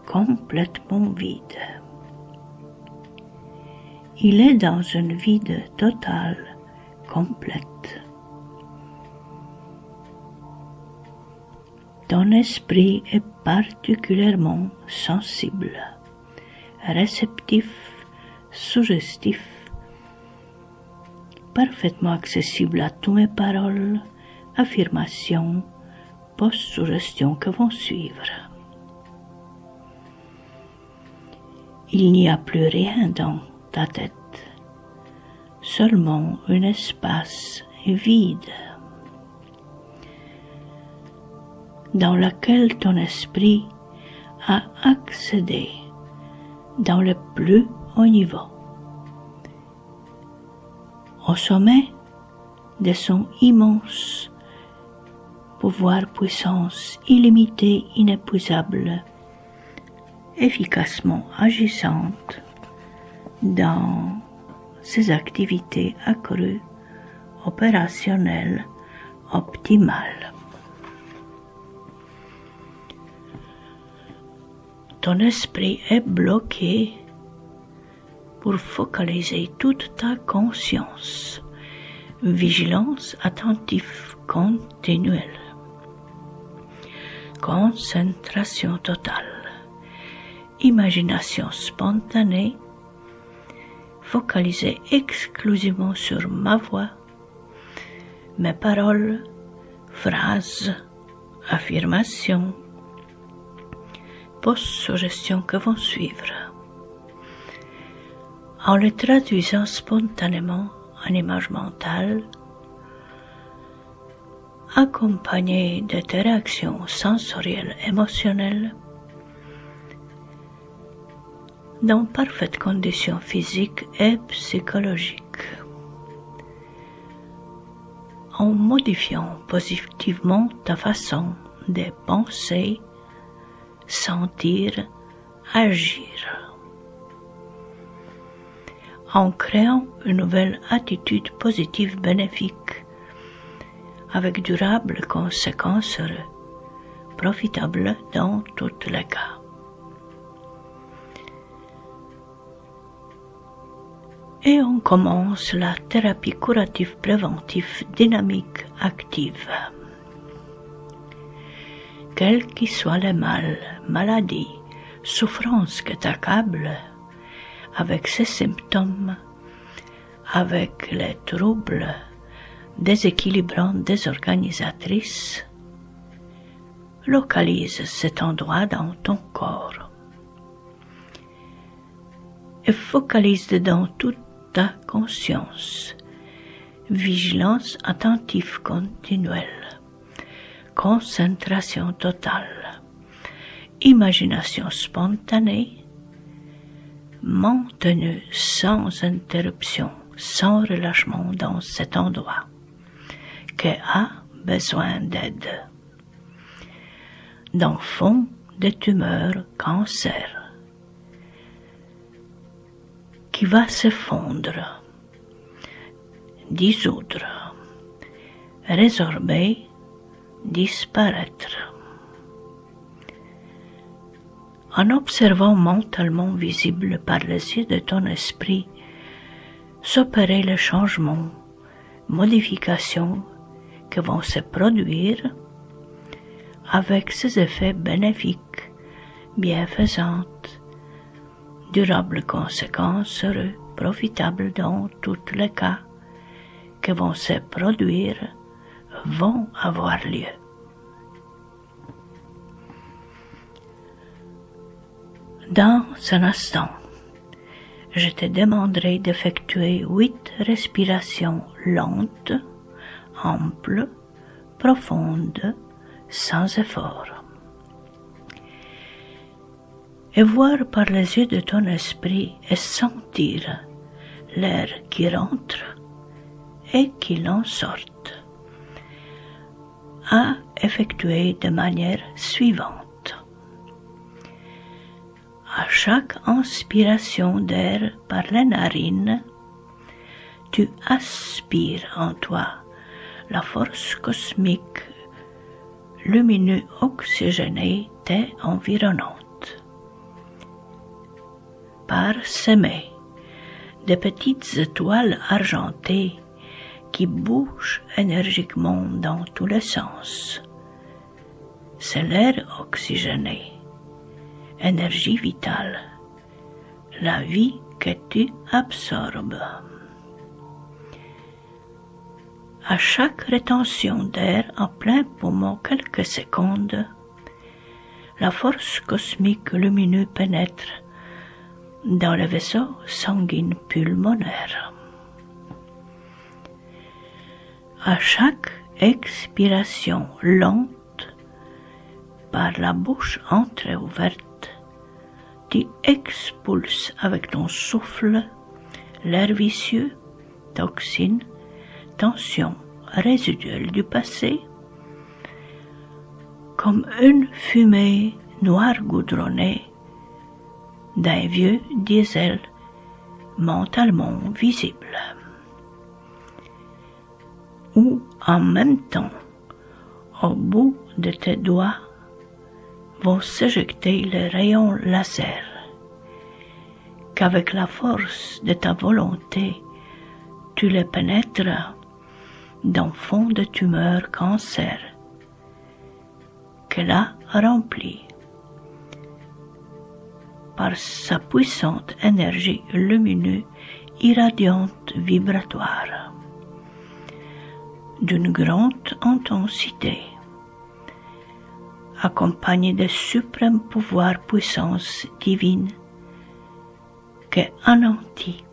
complètement vide. Il est dans un vide total, complète. Ton esprit est particulièrement sensible, réceptif, suggestif, parfaitement accessible à toutes mes paroles, affirmations, post-suggestions que vont suivre. Il n'y a plus rien dans ta tête, seulement un espace vide dans lequel ton esprit a accédé dans le plus haut niveau, au sommet de son immense pouvoir, puissance illimitée, inépuisable, efficacement agissante dans ses activités accrues, opérationnelles, optimales. Ton esprit est bloqué pour focaliser toute ta conscience, vigilance attentive continuelle, concentration totale, imagination spontanée, focalisée exclusivement sur ma voix, mes paroles, phrases, affirmations, post-suggestions que vont suivre. En les traduisant spontanément en images mentales, accompagnées d'interactions sensorielles émotionnelles, dans parfaites conditions physiques et psychologiques, en modifiant positivement ta façon de penser, sentir, agir, en créant une nouvelle attitude positive bénéfique avec durables conséquences profitables dans tous les cas. Et on commence la thérapie curative préventive dynamique active. Quels que soient les mal, maladies, souffrances que t'accablent, avec ces symptômes, avec les troubles déséquilibrants désorganisatrices, localise cet endroit dans ton corps et focalise dedans toute ta conscience, vigilance attentive continuelle, concentration totale, imagination spontanée, maintenue sans interruption, sans relâchement dans cet endroit, qui a besoin d'aide. Dans fond de tumeur cancer, qui va se fondre, dissoudre, résorber, disparaître. En observant mentalement visible par les yeux de ton esprit s'opérer les changements, modifications qui vont se produire avec ces effets bénéfiques, bienfaisants, durables conséquences profitables dans tous les cas qui vont se produire, vont avoir lieu. Dans un instant, je te demanderai d'effectuer 8 respirations lentes, amples, profondes, sans effort. Et voir par les yeux de ton esprit et sentir l'air qui rentre et qui en sorte, à effectuer de manière suivante. À chaque inspiration d'air par les narines, tu aspires en toi la force cosmique lumineuse oxygénée t'environnante. Parsemée de petites étoiles argentées qui bougent énergiquement dans tous les sens. C'est l'air oxygéné, énergie vitale, la vie que tu absorbes. À chaque rétention d'air en plein poumon quelques secondes, la force cosmique lumineuse pénètre dans le vaisseau sanguin pulmonaire. À chaque expiration lente, par la bouche entreouverte, tu expulses avec ton souffle l'air vicieux, toxines, tensions résiduelles du passé, comme une fumée noire goudronnée d'un vieux diesel mentalement visible, où en même temps, au bout de tes doigts, vont s'éjecter les rayons laser, qu'avec la force de ta volonté, tu les pénètres dans fond de tumeur cancer, qu'elle a rempli. par sa puissante énergie lumineuse irradiante vibratoire d'une grande intensité, accompagnée des suprêmes pouvoirs puissance divine qui anéantit,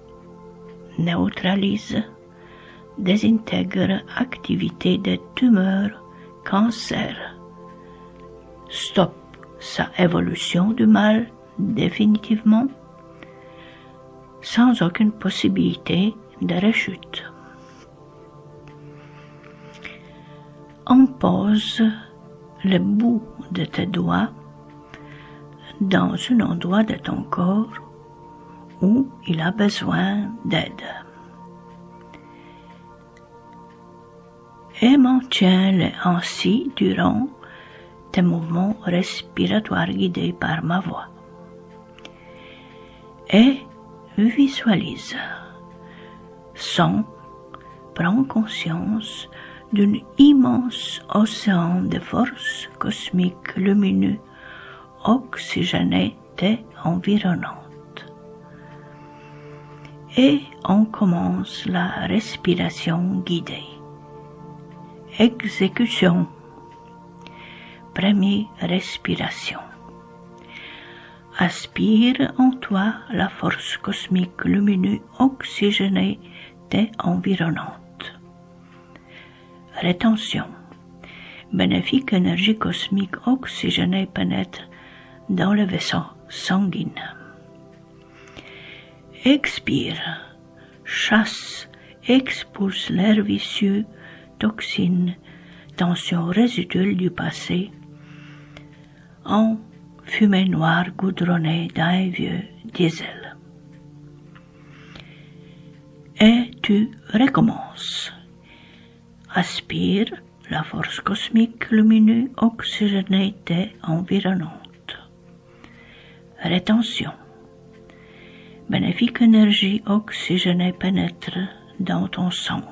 neutralise, désintègre activité des tumeurs, cancers, stoppe sa évolution du mal définitivement, sans aucune possibilité de rechute. On pose le bout de tes doigts dans un endroit de ton corps où il a besoin d'aide et maintiens-le ainsi durant tes mouvements respiratoires guidés par ma voix. Et visualise, sens, prends conscience d'un immense océan de force cosmique lumineux oxygéné environnante. Et on commence la respiration guidée. Exécution. Première respiration. Aspire en toi la force cosmique lumineuse oxygénée et environnante. Rétention. Bénéfique énergie cosmique oxygénée pénètre dans le vaisseau sanguin. Expire. Chasse, expulse l'air vicieux, toxines, tensions résiduelles du passé, en fumée noire goudronnée d'un vieux diesel. Et tu recommences. Aspire la force cosmique lumineuse oxygénée et environnante. Rétention. Bénéfique énergie oxygénée pénètre dans ton sang.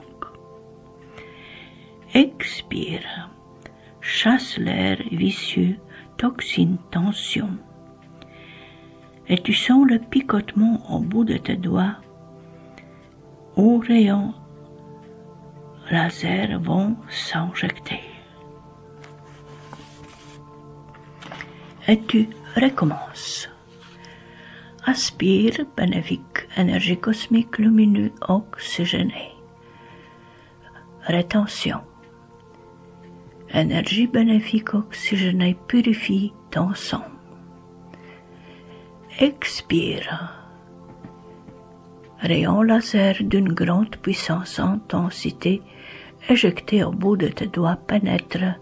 Expire. Chasse l'air vicieux, toxines, tension. Et tu sens le picotement au bout de tes doigts où rayons laser vont s'injecter. Et tu recommences. Aspire bénéfique énergie cosmique lumineuse oxygénée. Rétention. Énergie bénéfique oxygénée purifie ton sang. Expire. Rayon laser d'une grande puissance intensité éjecté au bout de tes doigts pénètre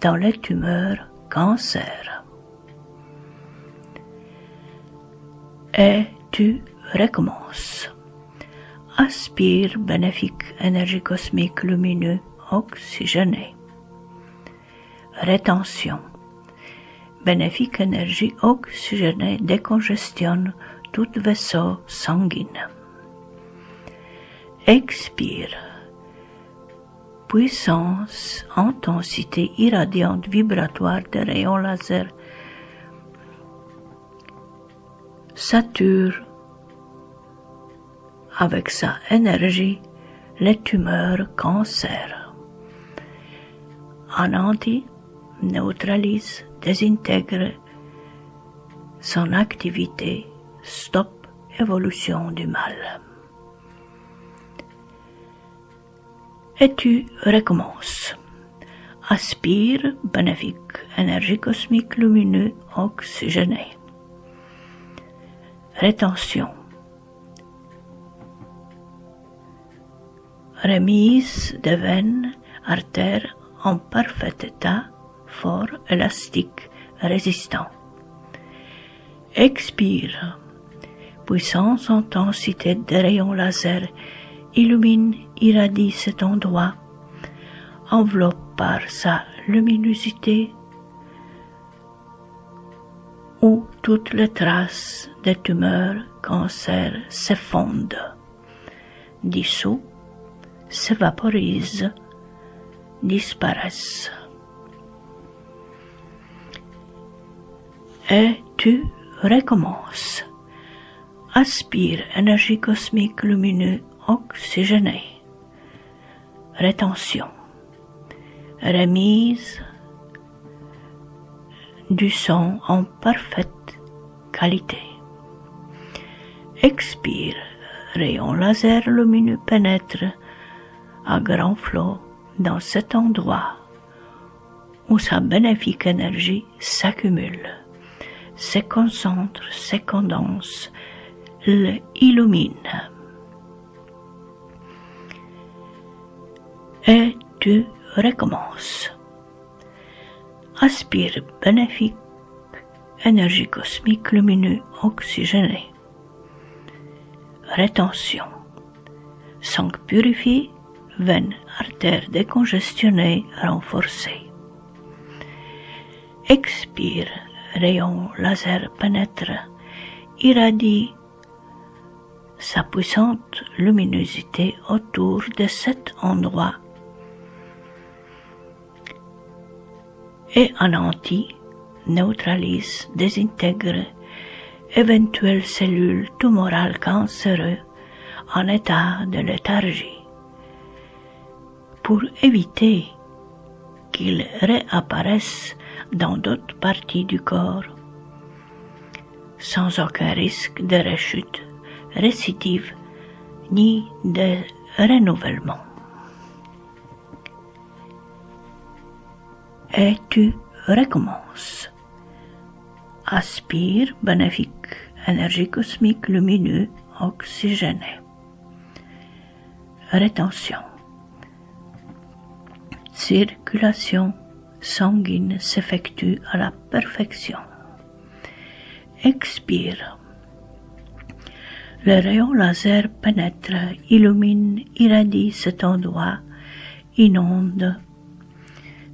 dans les tumeurs, cancers. Et tu recommences. Aspire bénéfique énergie cosmique lumineuse oxygénée. Rétention. Bénéfique énergie oxygénée décongestionne tout vaisseau sanguin. Expire. Puissance, intensité irradiante vibratoire des rayons laser sature avec sa énergie les tumeurs, cancers. Anéantit, neutralise, désintègre son activité, stoppe évolution du mal. Et tu recommences. Aspire bénéfique énergie cosmique lumineuse oxygénée. Rétention. Remise des veines, artères en parfait état, fort, élastique, résistant. Expire. Puissance, intensité des rayons laser illumine, irradie cet endroit, enveloppe par sa luminosité où toutes les traces des tumeurs, cancers s'effondrent, dissous, s'évaporisent, disparaissent. Et tu recommences. Aspire énergie cosmique lumineuse oxygénée. Rétention. Remise du son en parfaite qualité. Expire. Rayon laser lumineux pénètre à grand flot dans cet endroit où sa bénéfique énergie s'accumule, se concentre, se condense, l'illumine. Et tu recommences. Aspire bénéfique énergie cosmique lumineux oxygénée. Rétention. Sang purifié, veines, artères décongestionnées, renforcées. Expire, rayon laser pénètre, irradie sa puissante luminosité autour de cet endroit et anéantit, neutralise, désintègre éventuelles cellules tumorales cancéreuses en état de léthargie pour éviter qu'ils réapparaissent dans d'autres parties du corps sans aucun risque de rechute, récidive ni de renouvellement. Et tu recommences. Aspire bénéfique énergie cosmique lumineux oxygénée. Rétention. Circulation sanguine s'effectue à la perfection. Expire. Le rayon laser pénètre, illumine, irradie cet endroit, inonde,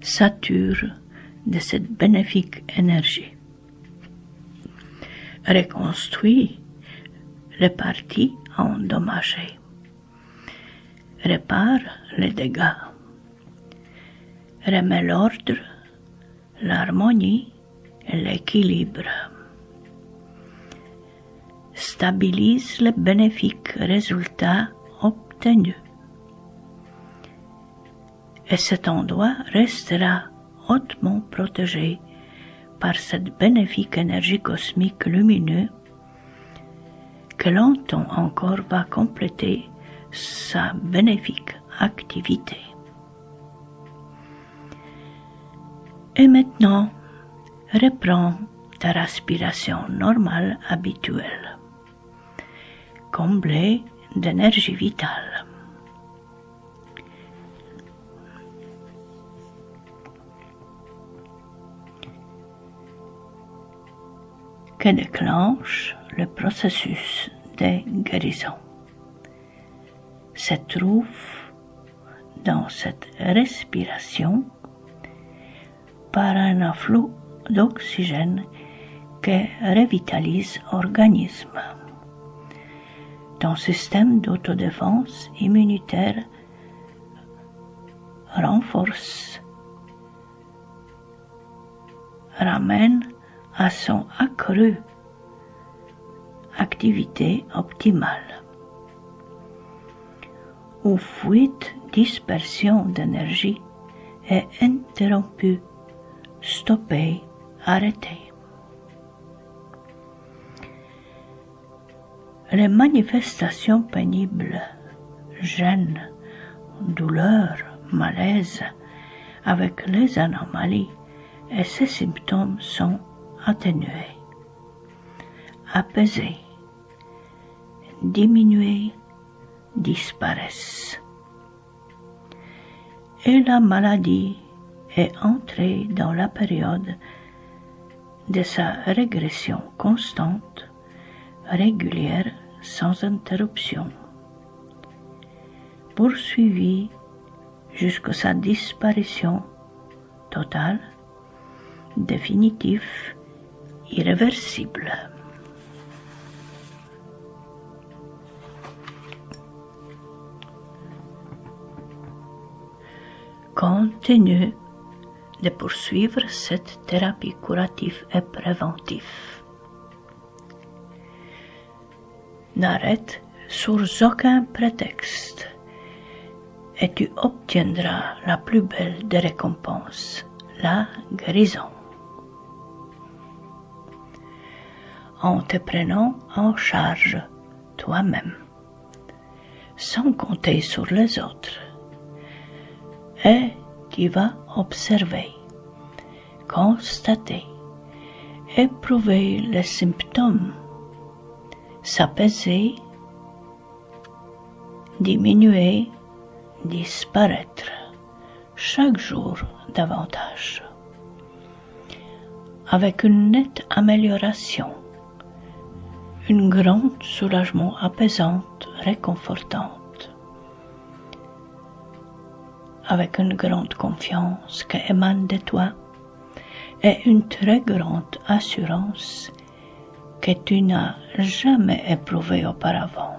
sature de cette bénéfique énergie. Reconstruit les parties endommagées. Répare les dégâts. Remet l'ordre, l'harmonie et l'équilibre. Stabilise les bénéfiques résultats obtenus. Et cet endroit restera hautement protégé par cette bénéfique énergie cosmique lumineuse que longtemps encore va compléter sa bénéfique activité. Et maintenant, reprends ta respiration normale habituelle, comblée d'énergie vitale. Que déclenche le processus de guérison se trouve dans cette respiration par un afflux d'oxygène qui revitalise l'organisme. Ton système d'autodéfense immunitaire renforce, ramène à son accru activité optimale, où fuite dispersion d'énergie est interrompue, stoppée, arrêtée. Les manifestations pénibles, gêne, douleur, malaise, avec les anomalies et ces symptômes sont atténués, apaisés, diminués, disparaissent. Et la maladie est entrée dans la période de sa régression constante, régulière, sans interruption, poursuivie jusqu'à sa disparition totale, définitive, irréversible. Continue de poursuivre cette thérapie curative et préventive. N'arrête sur aucun prétexte, et tu obtiendras la plus belle des récompenses, la guérison. En te prenant en charge toi-même, sans compter sur les autres, et tu vas observer, constater, éprouver les symptômes, s'apaiser, diminuer, disparaître, chaque jour davantage, avec une nette amélioration, une grande soulagement apaisante, réconfortante, avec une grande confiance qui émane de toi et une très grande assurance que tu n'as jamais éprouvée auparavant,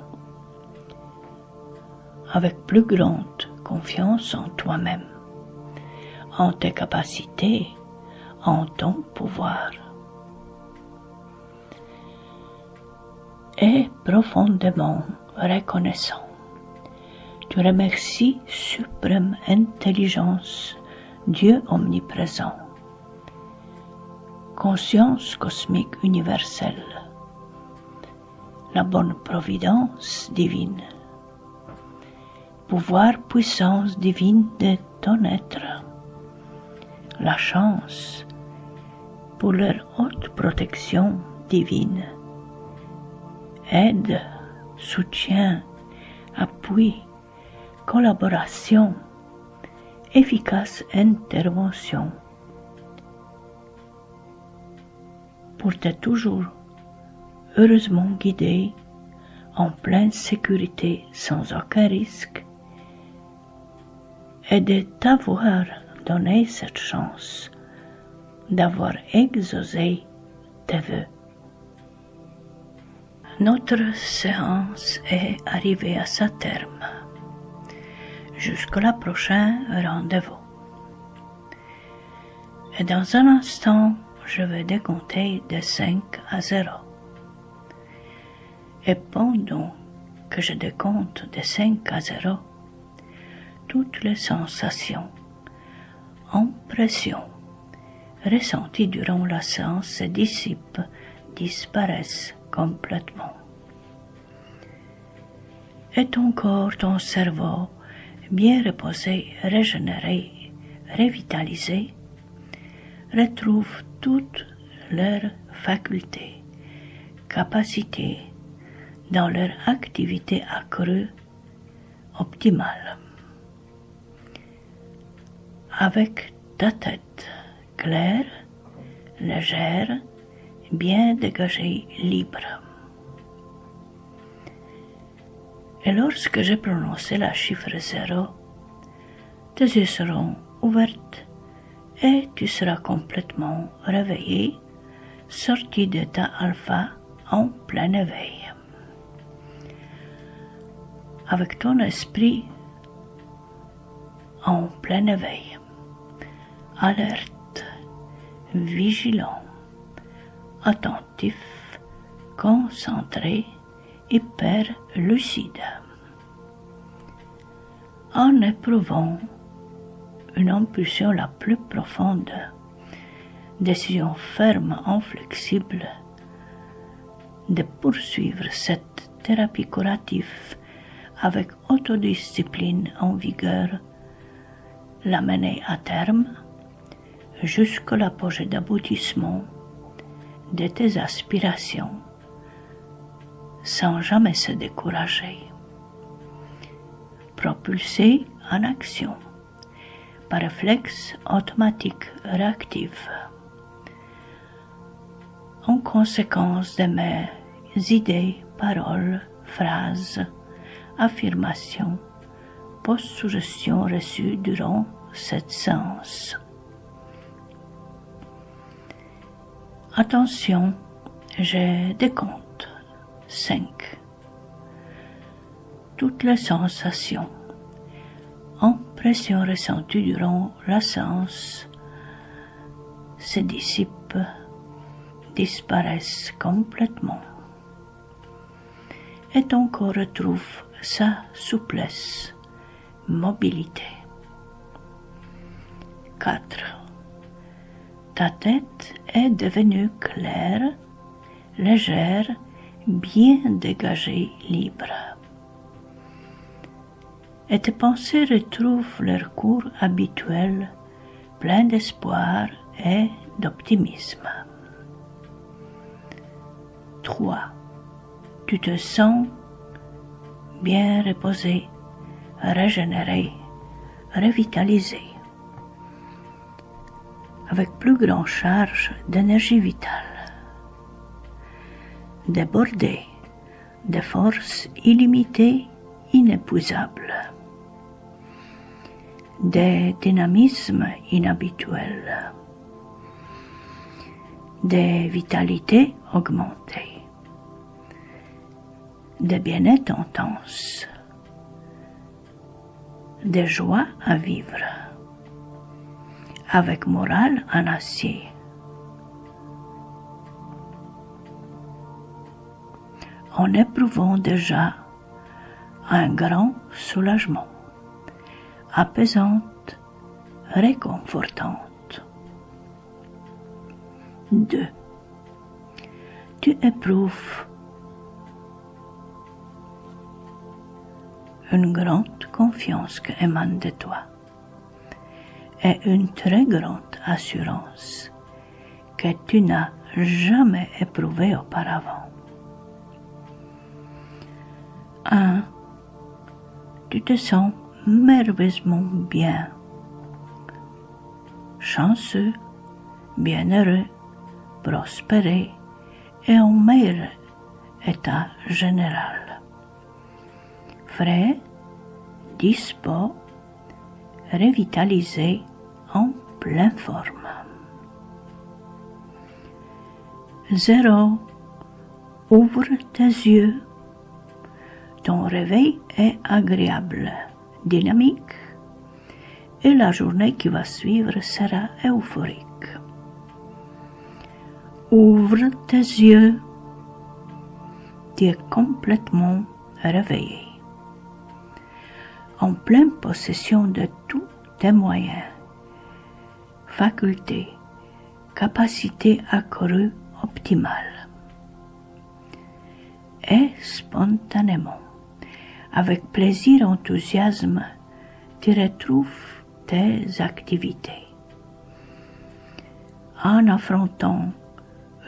avec plus grande confiance en toi-même, en tes capacités, en ton pouvoir. Et profondément reconnaissant, tu remercies suprême intelligence, Dieu omniprésent, conscience cosmique universelle, la bonne providence divine, pouvoir puissance divine de ton être, la chance pour leur haute protection divine, aide, soutien, appui, collaboration, efficace intervention, pour te toujours heureusement guider en pleine sécurité sans aucun risque, et de t'avoir donné cette chance d'avoir exaucé tes vœux. Notre séance est arrivée à sa terme. Jusqu'au prochain rendez-vous. Et dans un instant, je vais décompter de 5 à 0. Et pendant que je décompte de 5 à 0, toutes les sensations, impressions, ressenties durant la séance se dissipent, disparaissent complètement. Et ton corps, ton cerveau, bien reposé, régénéré, revitalisé, retrouve toutes leurs facultés, capacités dans leur activité accrue, optimale. Avec ta tête claire, légère, bien dégagée, libre. Et lorsque j'ai prononcé la chiffre 0, tes yeux seront ouverts et tu seras complètement réveillé, sorti d'état alpha en plein éveil. Avec ton esprit en plein éveil, alerte, vigilant, attentif, concentré, hyper lucide, en éprouvant une impulsion la plus profonde, décision ferme, inflexible, de poursuivre cette thérapie curative avec autodiscipline en vigueur, la mener à terme jusqu'à l'apogée d'aboutissement de tes aspirations, sans jamais se décourager, propulsé en action par réflexe automatique réactif, en conséquence de mes idées, paroles, phrases, affirmations, post-suggestions reçues durant cette séance. Attention, je décompte 5. Toutes les sensations, impressions ressenties durant la séance se dissipent, disparaissent complètement. et ton corps retrouve sa souplesse, mobilité. 4. Ta tête est devenue claire, légère, bien dégagée, libre. Et tes pensées retrouvent leur cours habituel, plein d'espoir et d'optimisme. 3. Tu te sens bien reposé, régénéré, revitalisé, avec plus grande charge d'énergie vitale, débordé de forces illimitées, inépuisables, des dynamismes inhabituels, des vitalités augmentées, des bien-être intenses, des joies à vivre, avec morale en acier. En éprouvant déjà un grand soulagement, apaisante, réconfortante. 2. Tu éprouves une grande confiance qui émane de toi et une très grande assurance que tu n'as jamais éprouvée auparavant. 1. Tu te sens merveilleusement bien, chanceux, bienheureux, prospéré et en meilleur état général. Frais, dispo, revitalisé, en pleine forme. 0. Ouvre tes yeux. Ton réveil est agréable, dynamique, et la journée qui va suivre sera euphorique. Ouvre tes yeux. Tu es complètement réveillé, en pleine possession de tous tes moyens, facultés, capacités accrues optimales. Et spontanément, avec plaisir et enthousiasme, tu retrouves tes activités. En affrontant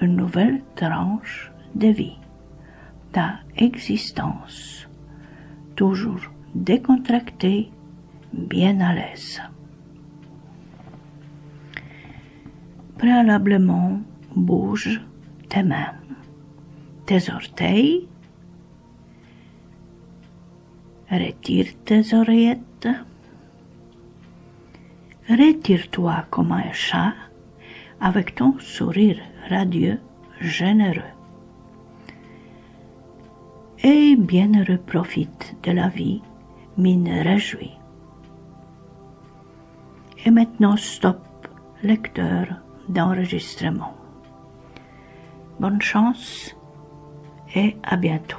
une nouvelle tranche de vie, ta existence, toujours décontractée, bien à l'aise. Préalablement, bouge tes mains, tes orteils, retire tes oreillettes, retire-toi comme un chat avec ton sourire radieux, généreux. Et bienheureux profite de la vie, mine réjouie. Et maintenant, stop, lecteur d'enregistrement. Bonne chance et à bientôt.